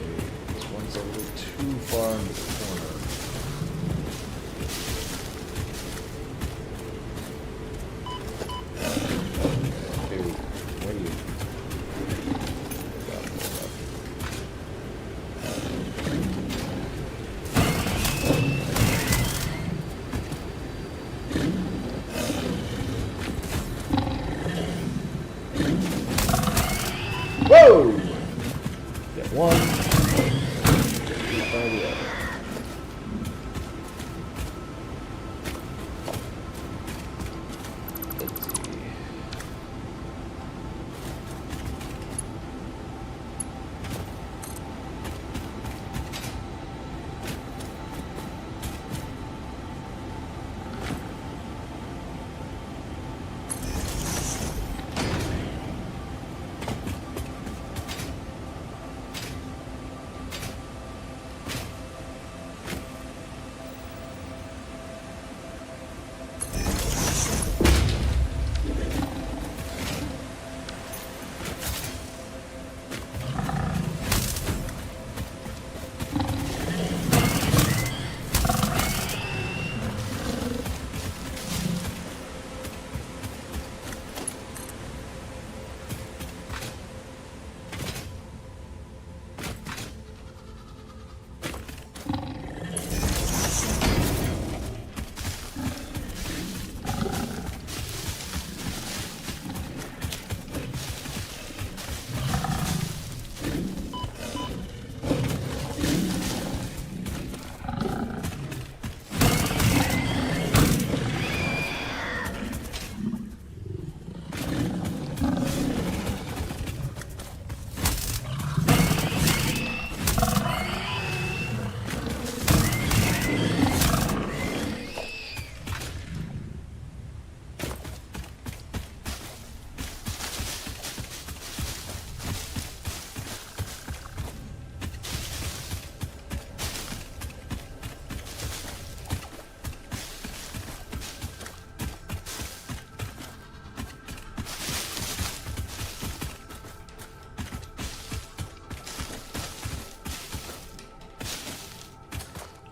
this one's a little too far into the corner. Dude, what are you? Whoa! Get one.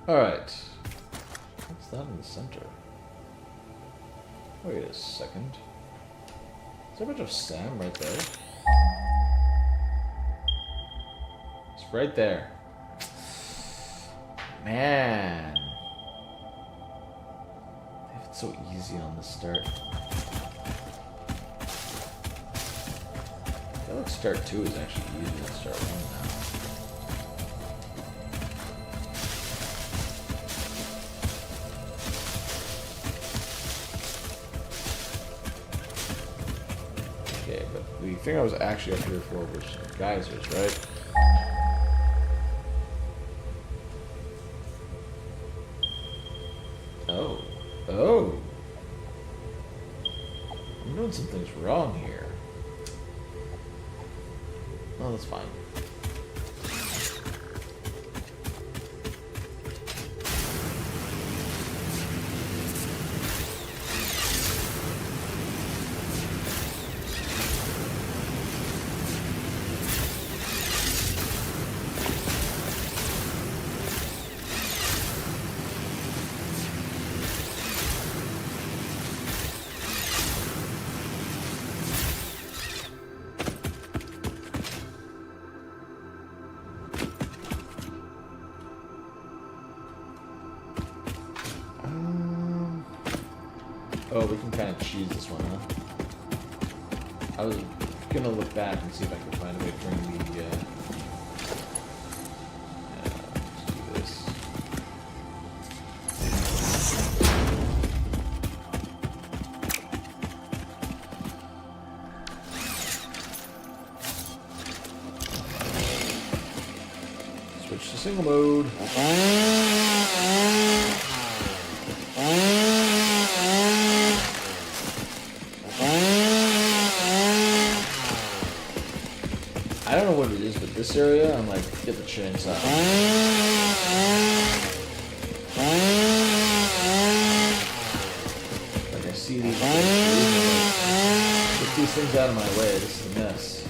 Alright. What's that in the center? Wait a second. Is there a bunch of Sam right there? It's right there. Man. They have it so easy on the start. I feel like start 2 is actually easier than start 1 now. Okay, but the thing I was actually up here for was geysers, right? Oh. Oh! I'm doing some things wrong here. Oh, that's fine. Oh, we can kind of cheese this one, huh? I was gonna look back and see if I could find a way to bring the, let's do this. Switch to single mode. I don't know what it is, but this area, I'm like, get the chainsaw. Like, I see these things, like, get these things out of my way, this is a mess.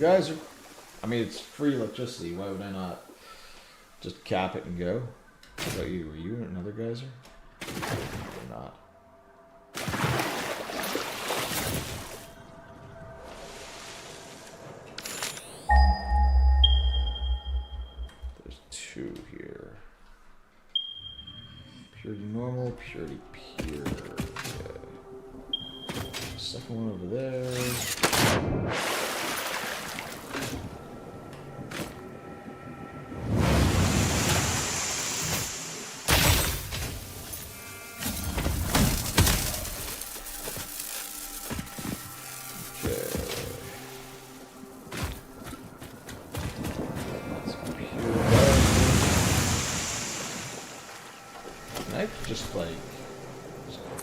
Geyser. I mean, it's free electricity. Why would I not just cap it and go? What about you? Were you another geyser? Or not? There's 2 here. Purity normal, purity pure. Okay. Second one over there. Just like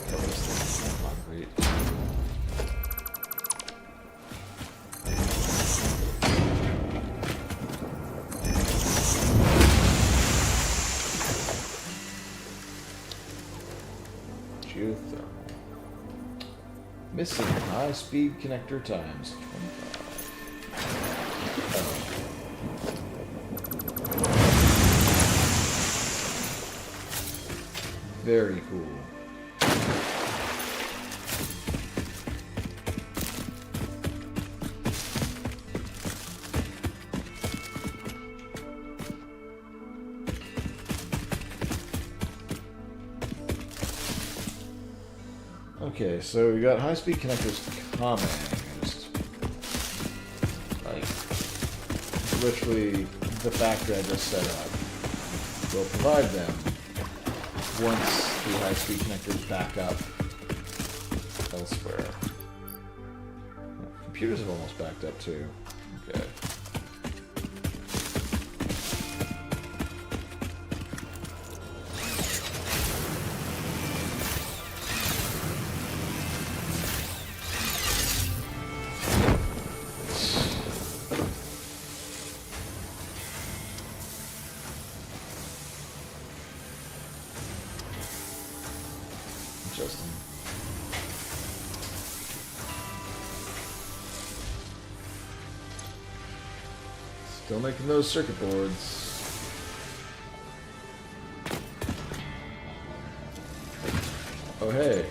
cover this thing with concrete. Geothermal. Missing high-speed connector times 25. Very cool. Okay, so we got high-speed connectors coming. Just like literally the factory I just set up will provide them once the high-speed connectors back up elsewhere. Computers have almost backed up too. Okay. Interesting. Still making those circuit boards. Oh, hey.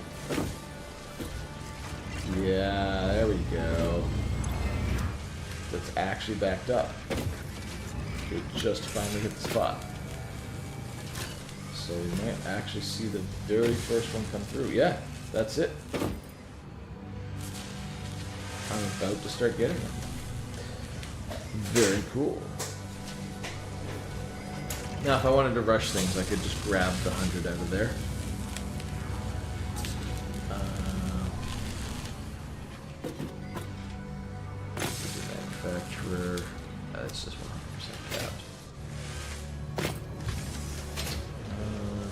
Yeah, there we go. That's actually backed up. It just finally hit the spot. So we might actually see the very first one come through. Yeah, that's it. I'm about to start getting them. Very cool. Now, if I wanted to rush things, I could just grab the 100 out of there. Manufacturer. That's just 100% capped.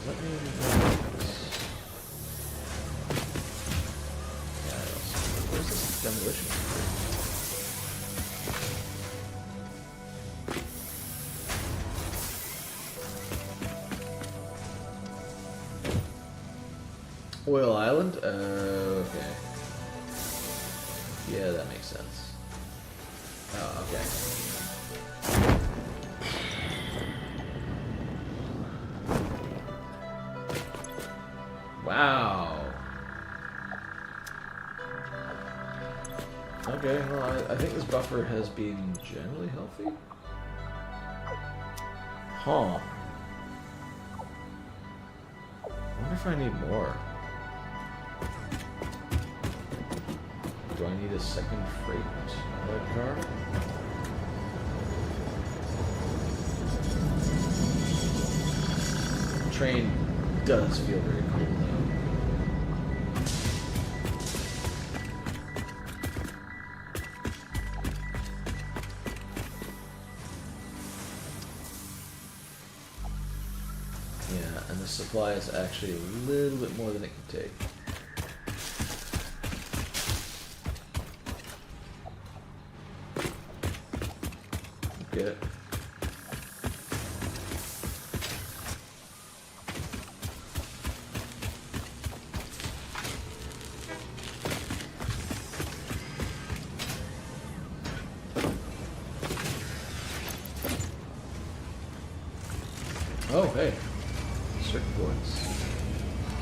Let me where's this demolition? Oil Island? Okay. Yeah, that makes sense. Oh, okay. Wow. Okay, well, I think this buffer has been generally healthy. Huh. I wonder if I need more. Do I need a second freight car? Train does feel very cool though. Yeah, and the supply is actually a little bit more than it can take. Get it? Oh, hey. Circuit boards.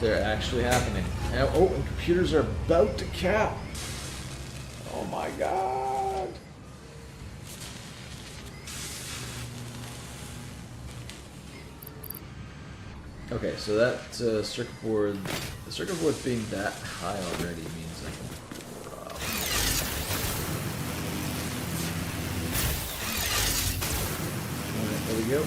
They're actually happening. And, oh, and computers are about to cap. Oh my god. Okay, so that circuit board, the circuit board being that high already means I can probably... Alright, there we go.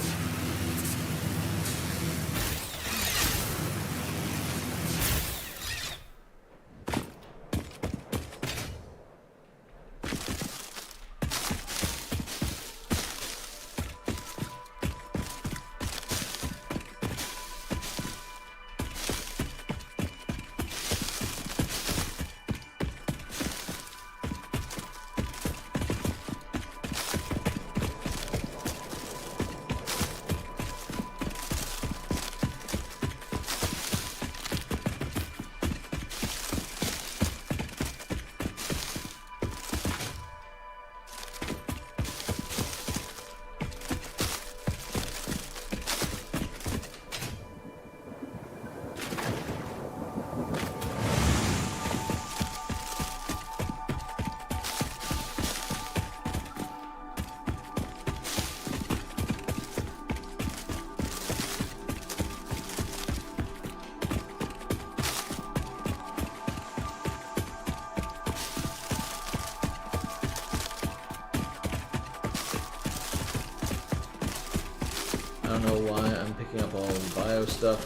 I don't know why I'm picking up all the bio stuff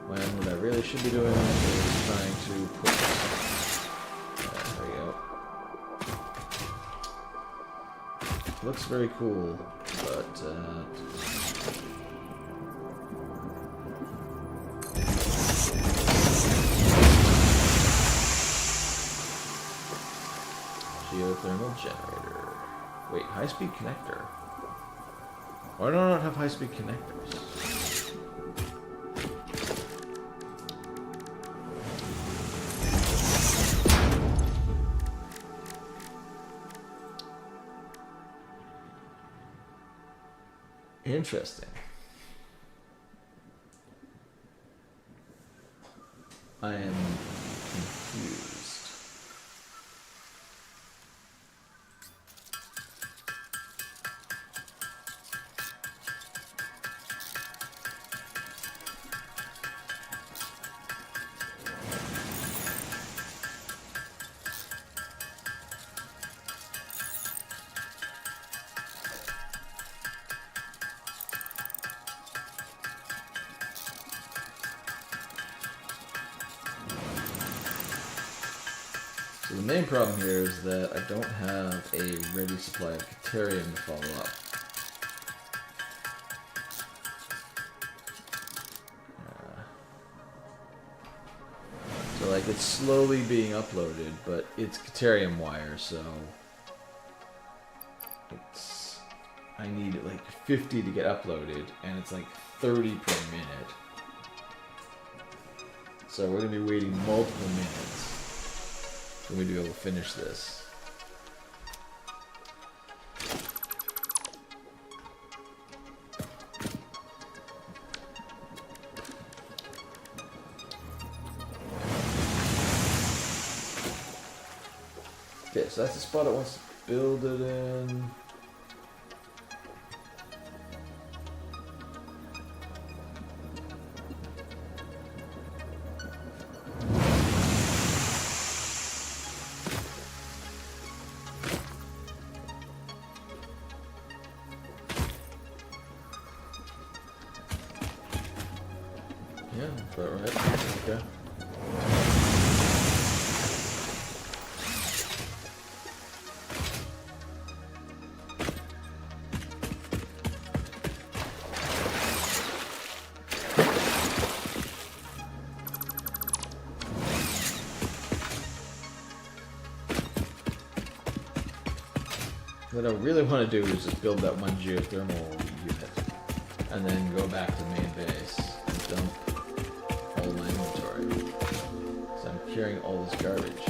when what I really should be doing is trying to put... there we go. Looks very cool, but... geothermal generator. Wait, high-speed connector. Why do I not have high-speed connectors? Interesting. I am confused. So the main problem here is that I don't have a ready supply of Caterium to follow up. So like it's slowly being uploaded, but it's Caterium wire, so it's I need like 50 to get uploaded, and it's like 30 per minute. So we're gonna be waiting multiple minutes. When we be able to finish this. Okay, so that's the spot it wants to build it in. Yeah, that's about right. Okay. What I really want to do is just build that one geothermal unit, and then go back to main base and dump all my inventory. So I'm carrying all this garbage.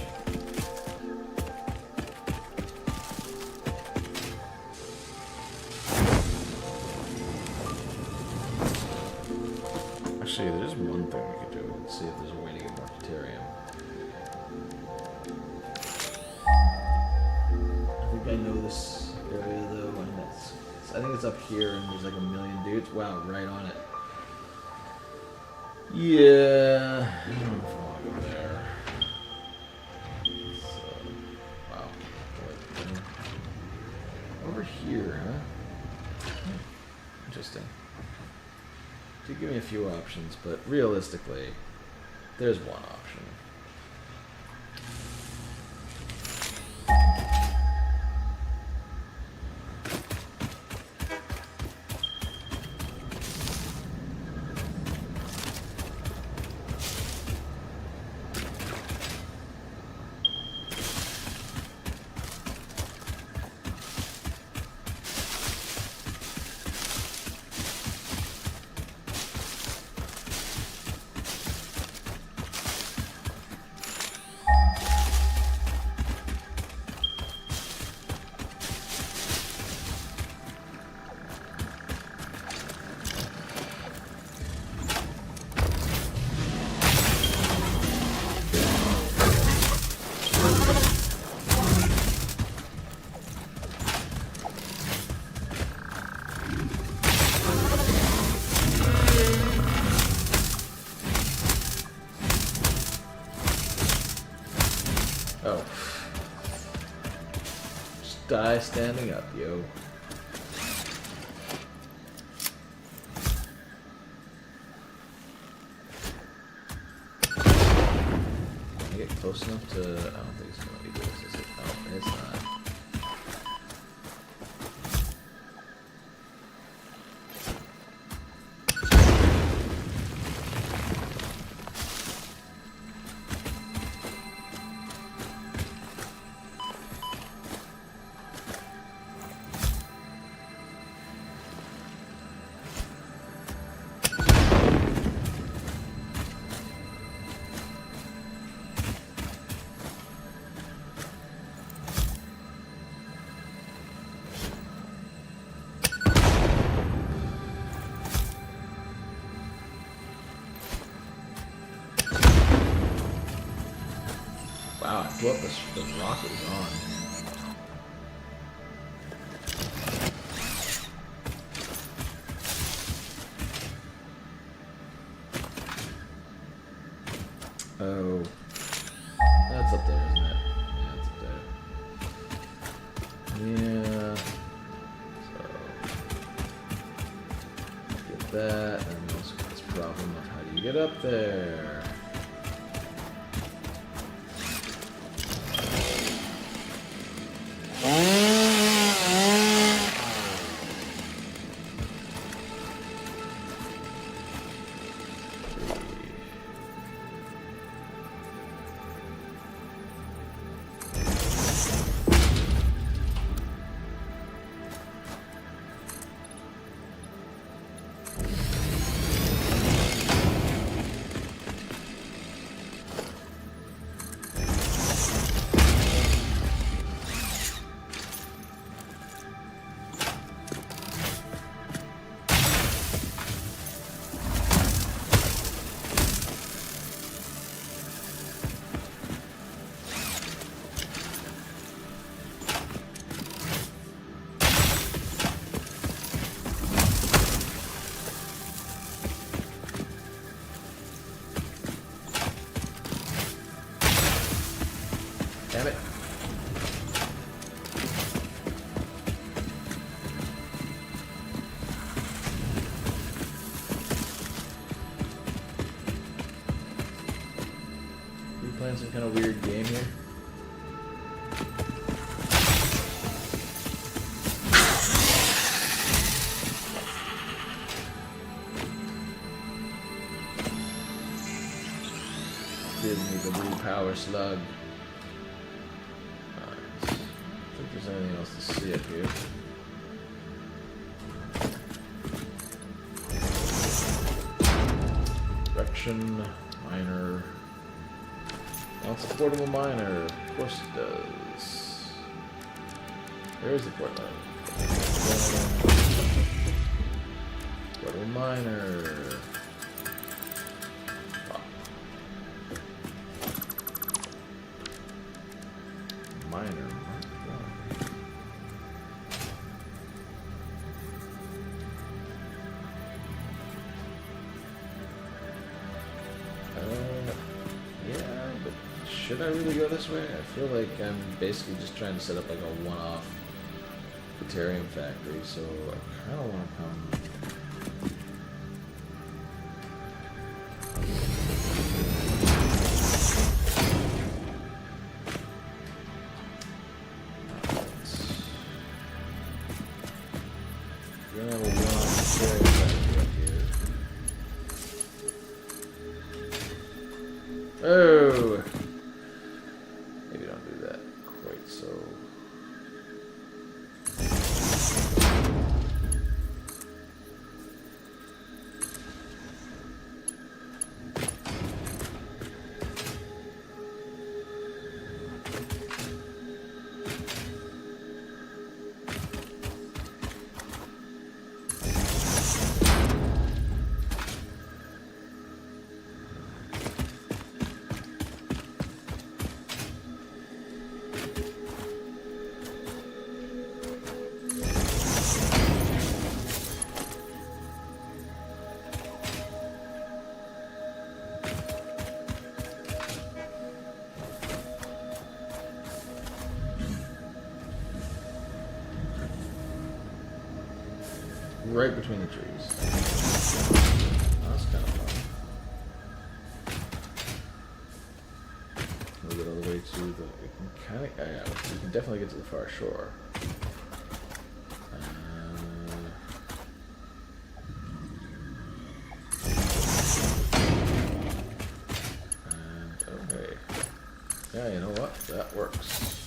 Actually, there's one thing we could do. Let's see if there's a way to get more deuterium. I think I know this area though, and I think it's up here, and there's like a million dudes. Wow, right on it. Yeah, I don't know if I want to go there. So, wow. Over here, huh? Interesting. Do give me a few options, but realistically, there's one option. Oh. Just die standing up, yo. close enough to... I don't think it's gonna be this, is it? Oh, it's not. Wow, I blew up the rocket was on. Oh. That's up there, isn't it? Yeah, it's up there. Yeah. So get that, and we also got this problem of how do you get up there? Damn it. We playing some kind of weird game here? Give me the blue power slug. There's anything else to see up here. Direction, miner. Wants a portable miner. Of course it does. Where is the portable miner? Portable miner. Miner. Should I really go this way? I feel like I'm basically just trying to set up like a one-off Batarium factory, so I kind of want to come... We're gonna have a one-off Batarium factory up here. Oh! Maybe don't do that quite so. Right between the trees. That's kind of fun. A little all the way to the... We can kind of... Yeah, we can definitely get to the far shore. And, okay. Yeah, you know what? That works.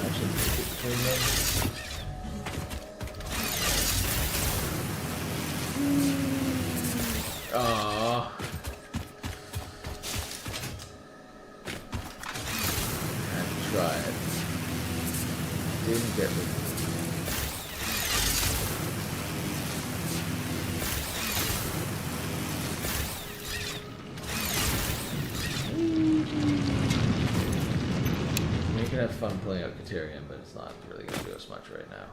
Actually, take it between them. Aww. I tried. Didn't get me. We can have fun playing out Katerian, but it's not really going to do us much right now.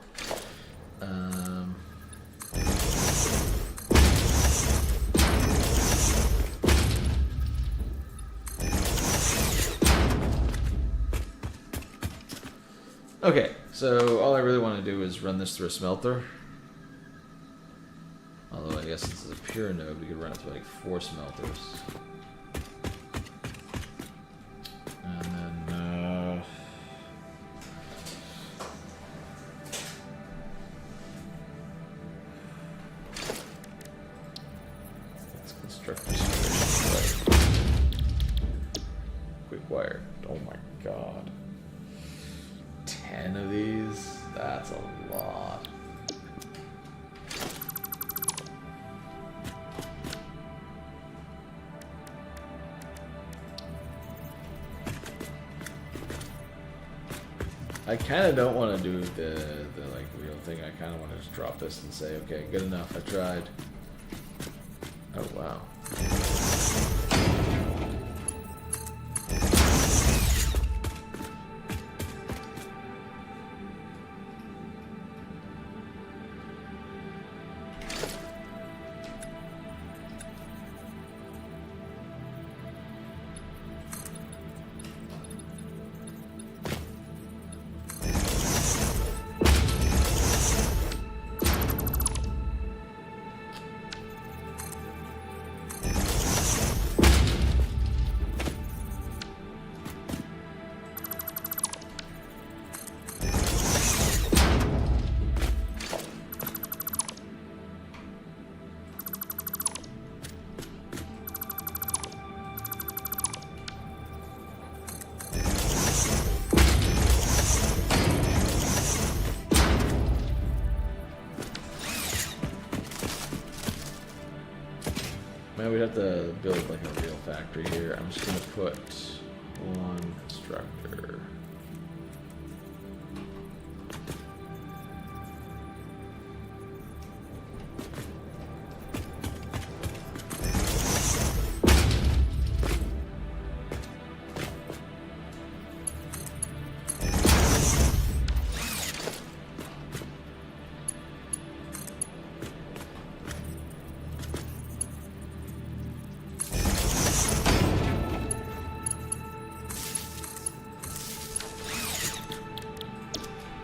Okay, so all I really want to do is run this through a smelter. Although I guess this is a pure node, we could run it through like 4 smelters. And then, let's construct this. Quick wire. Oh my god. 10 of these? That's a lot. I kind of don't want to do the like real thing. I kind of want to just drop this and say, okay, good enough. I tried. Oh wow. Man, we'd have to build like a real factory here. I'm just gonna put one constructor.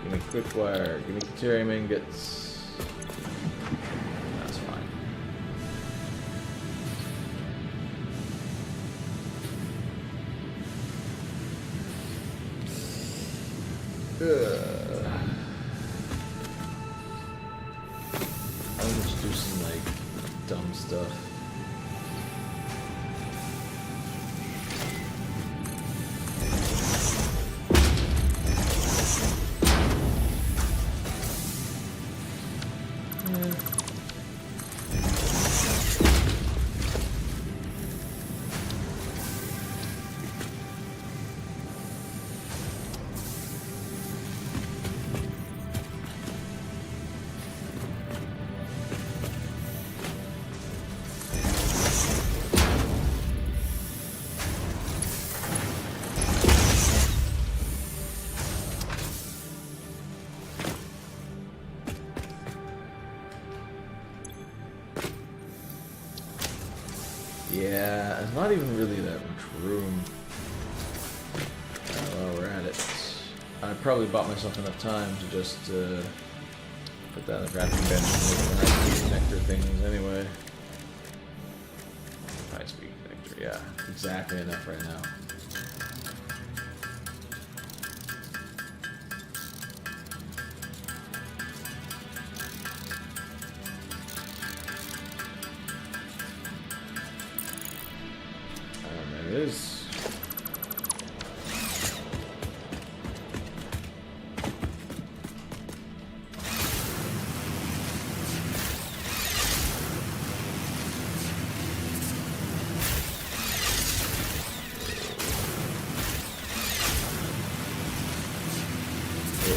Give me quick wire. Give me Katerium ingots. That's fine. I'll just do some like dumb stuff. Yeah, there's not even really that much room. While we're at it, I probably bought myself enough time to just put that on the crafting bench and make the nectar things anyway. Yeah, exactly enough right now. There it is.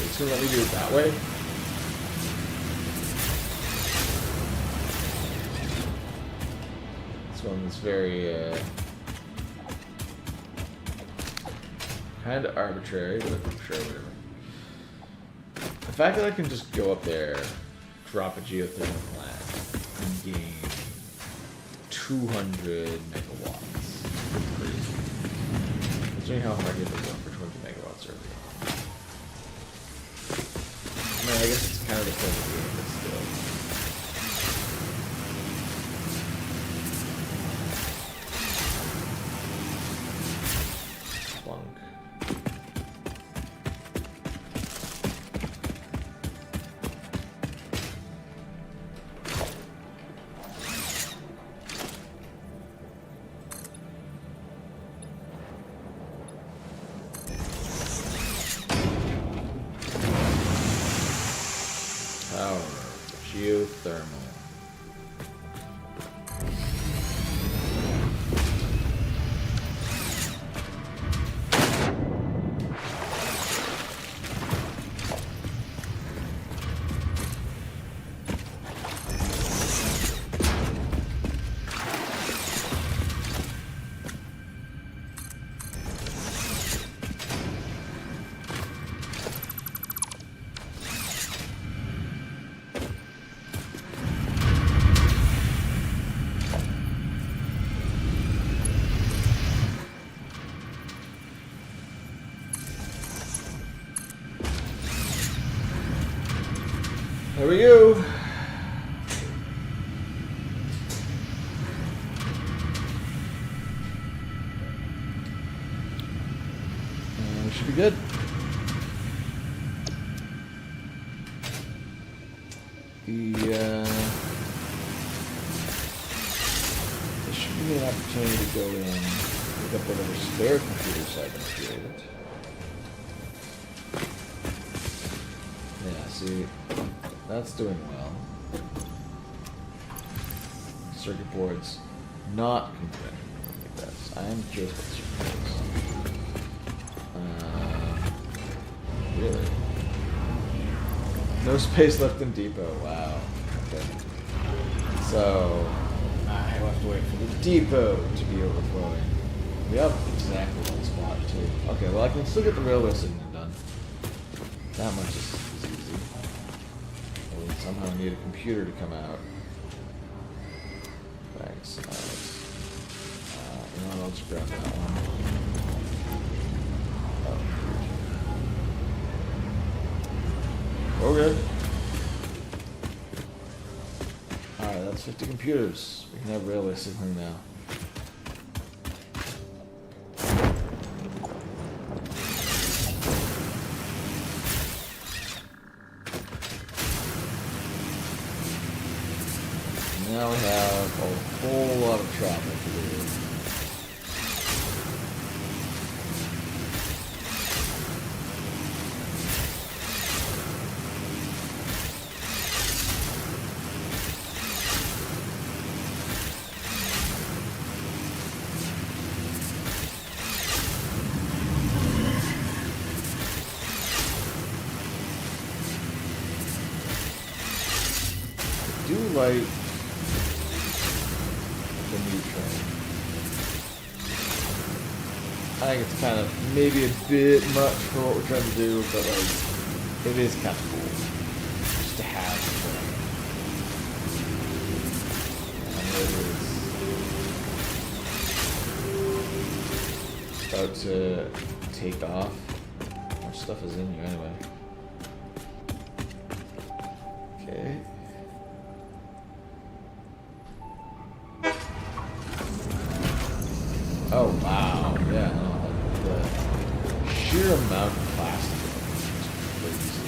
It's gonna let me do it that way. This one's very kind of arbitrary, but I'm sure whatever. The fact that I can just go up there, drop a geothermal plant, and gain 200 megawatts. It's crazy. Considering how hard you have to work for 20 megawatts earlier. I mean, I guess it's kind of the point of the game, but still. Power. Geothermal. There we go. We should be good. There should be an opportunity to go in, pick up whatever spare computers I've been created. Yeah, see. That's doing well. Circuit boards not configured like this. I am curious what circuit boards. Really? No space left in depot. Wow. Okay. So I will have to wait for the depot to be overflowing. We have exactly one spot too. Okay, well I can still get the railway signal done. That much is easy. Somehow I need a computer to come out. Thanks, Alex. You know what, I'll just grab that one. Oh. Okay. Alright, that's 50 computers. We can have railway signaling now. Now we have a whole lot of traffic to do. I do like the new train. I think it's kind of maybe a bit much for what we're trying to do, but like it is kind of cool just to have the train. I know it is about to take off. How much stuff is in here anyway? Okay. amount of plastic in it is crazy.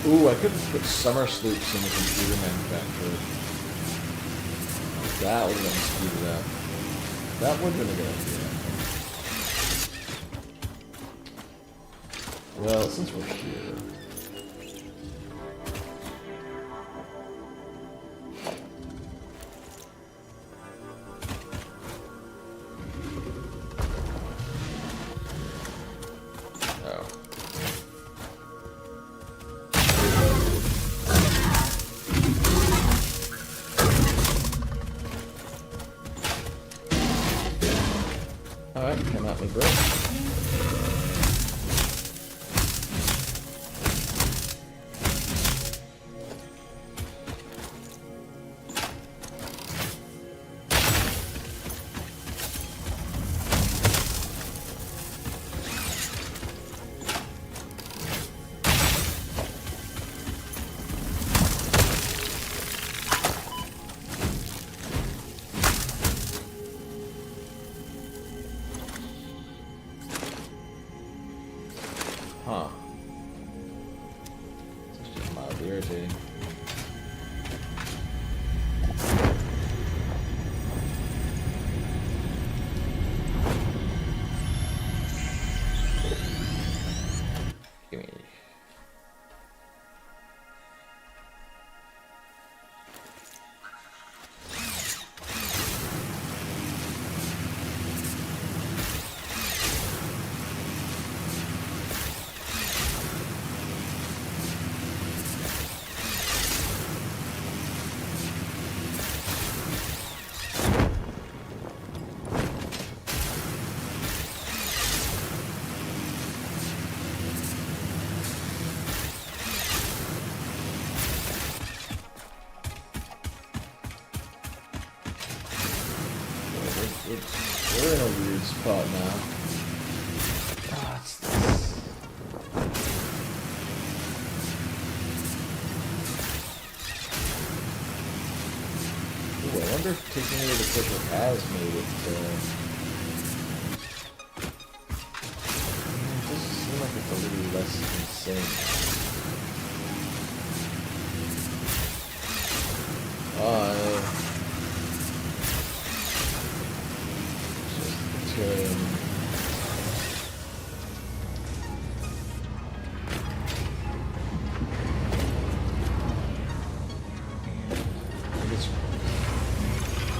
Ooh, I could have put summer sloops in the computer manufacturer. That would have been speeded up. That would have been a good idea. Well, since we're here... Alright, come at me, bro. Huh. It's just mildly irritating. Gimme. We're in a weird spot now. Ah, it's this. Ooh, I wonder if taking away the pusher has made it, it doesn't seem like it's a little less insane.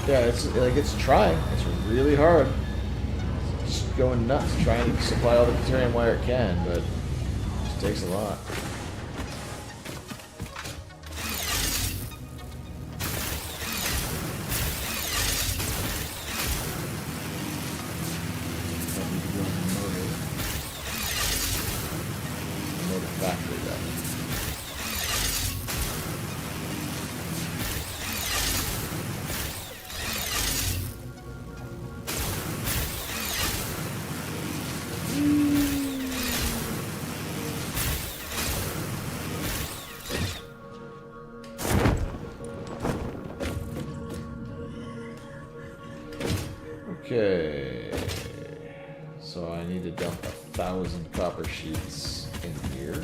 Yeah, it's like it's trying. It's really hard. It's just going nuts, trying to supply all the deuterium where it can, but it just takes a lot. Factory that. Okay, so I need to dump 1,000 copper sheets in here.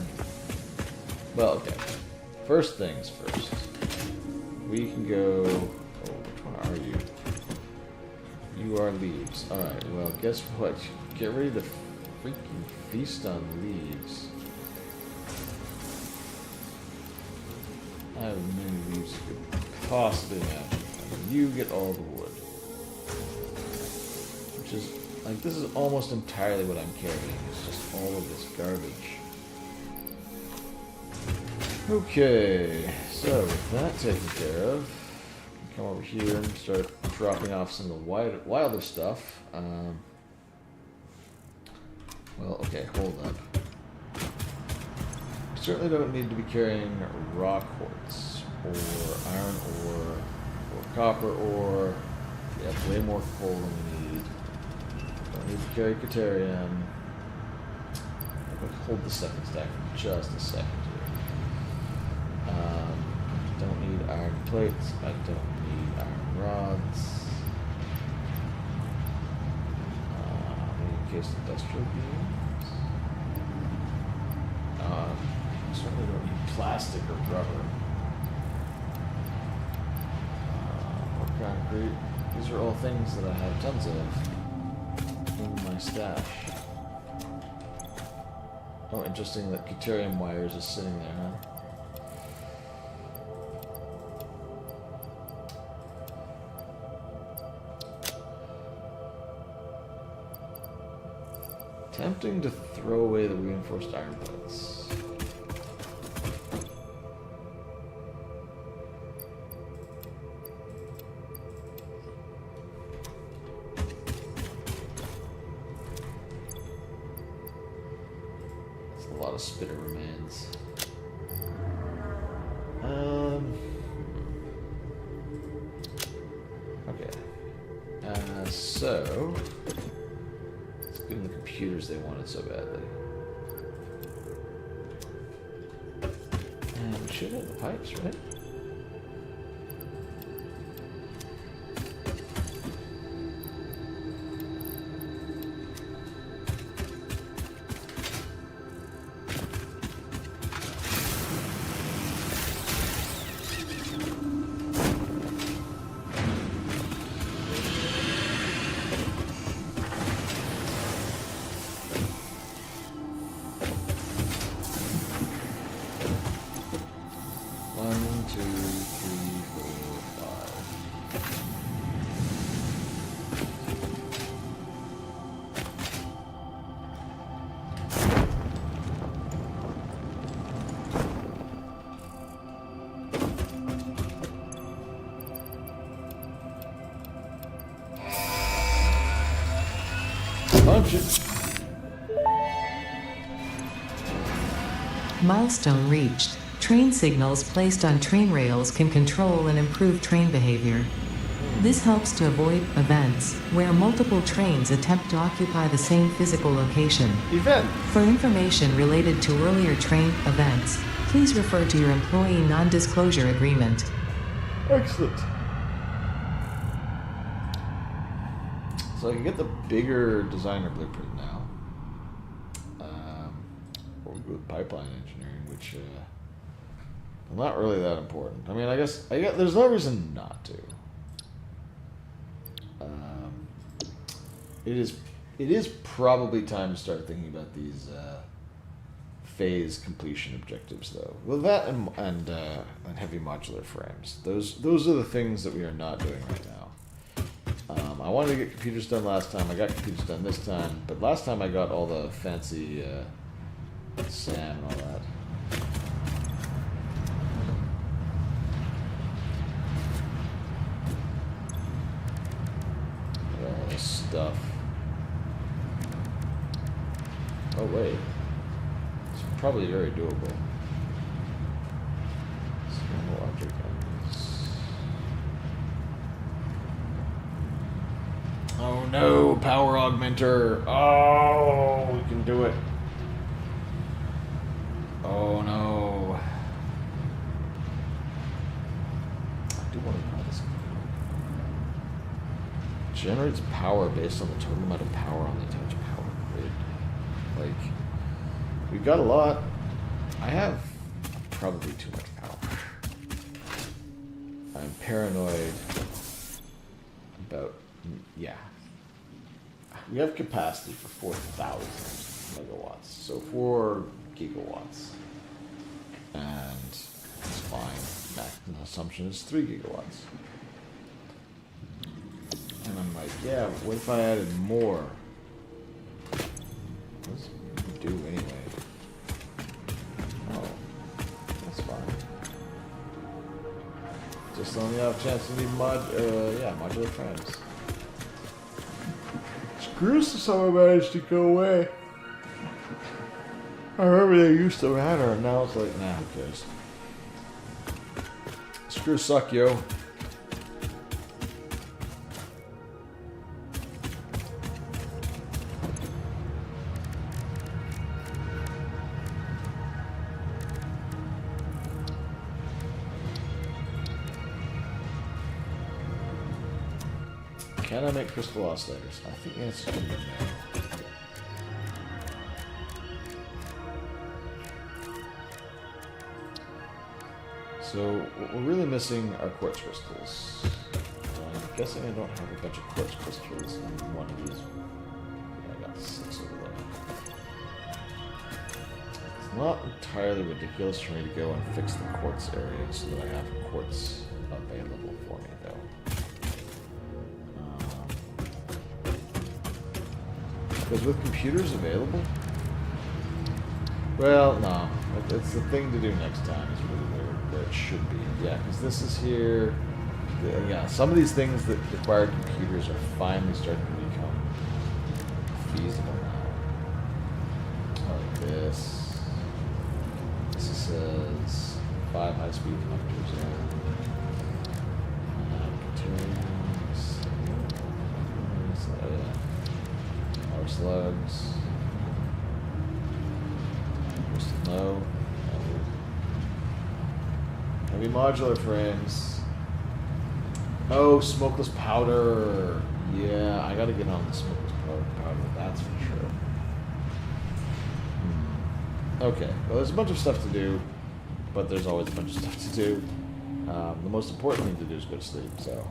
Well, okay. First things first. We can go... Oh, which one are you? You are leaves. Alright, well, guess what? Get ready to freaking feast on leaves. I have as many leaves as you could possibly imagine. And you get all the wood. Which is, like, this is almost entirely what I'm carrying. It's just all of this garbage. Okay, so with that taken care of, come over here and start dropping off some of the wilder stuff. Well, okay, hold up. Certainly don't need to be carrying rock quartz. ore, iron ore, or copper ore. We have way more coal than we need. Don't need to carry Caterium. I'm going to hold the second stack for just a second here. Don't need iron plates. I don't need iron rods. Encased industrial beams. Certainly don't need plastic or rubber. Or concrete. These are all things that I have tons of in my stash. Oh, interesting that Caterium wires is sitting there, huh? Tempting to throw away the reinforced iron plates. That's a lot of spitter remains. Okay. So... Give them the computers they wanted so badly. And we should have the pipes, right? Milestone reached. Train signals placed on train rails can control and improve train behavior. This helps to avoid events where multiple trains attempt to occupy the same physical location. Event. For information related to earlier train events, please refer to your employee non-disclosure agreement. Excellent. So I can get the bigger designer blueprint now. Or we go with pipeline engineering, which not really that important. I mean, I guess there's no reason not to. It is probably time to start thinking about these phase completion objectives, though. Well, that and heavy modular frames. Those are the things that we are not doing right now. I wanted to get computers done last time. I got computers done this time, but last time I got all the fancy SAM and all that. All this stuff. Oh wait, it's probably very doable. Single object items. Oh no, power augmenter. Oh, we can do it. Oh no. I do want to try this. Generates power based on the total amount of power on the attached power grid. Like, we've got a lot. I have probably too much power. I'm paranoid about, yeah. We have capacity for 4,000 megawatts, so 4 gigawatts. And it's fine. Maximum assumption is 3 gigawatts. And I'm like, yeah, what if I added more? What's it do anyway? Oh, that's fine. Just on the off chance to need modular frames. Screws to somehow managed to go away. I remember they used to matter, and now it's like, nah, who cares? Whiskers suck, yo. Can I make crystal oscillators? I think the answer is no. So what we're really missing are quartz crystals. I'm guessing I don't have a bunch of quartz crystals in one of these. Yeah, I got 6 over there. It's not entirely ridiculous for me to go and fix the quartz area so that I have quartz available for me, though. Because with computers available, well, no, it's the thing to do next time is really where it should be. Yeah, because this is here. Yeah, some of these things that require computers are finally starting to become feasible now. Like this. This says 5 high-speed connectors. Power slugs. Crystal no. Heavy modular frames. Oh, smokeless powder. Yeah, I gotta get on the smokeless powder. That's for sure. Okay, well, there's a bunch of stuff to do, but there's always a bunch of stuff to do. The most important thing to do is go to sleep, so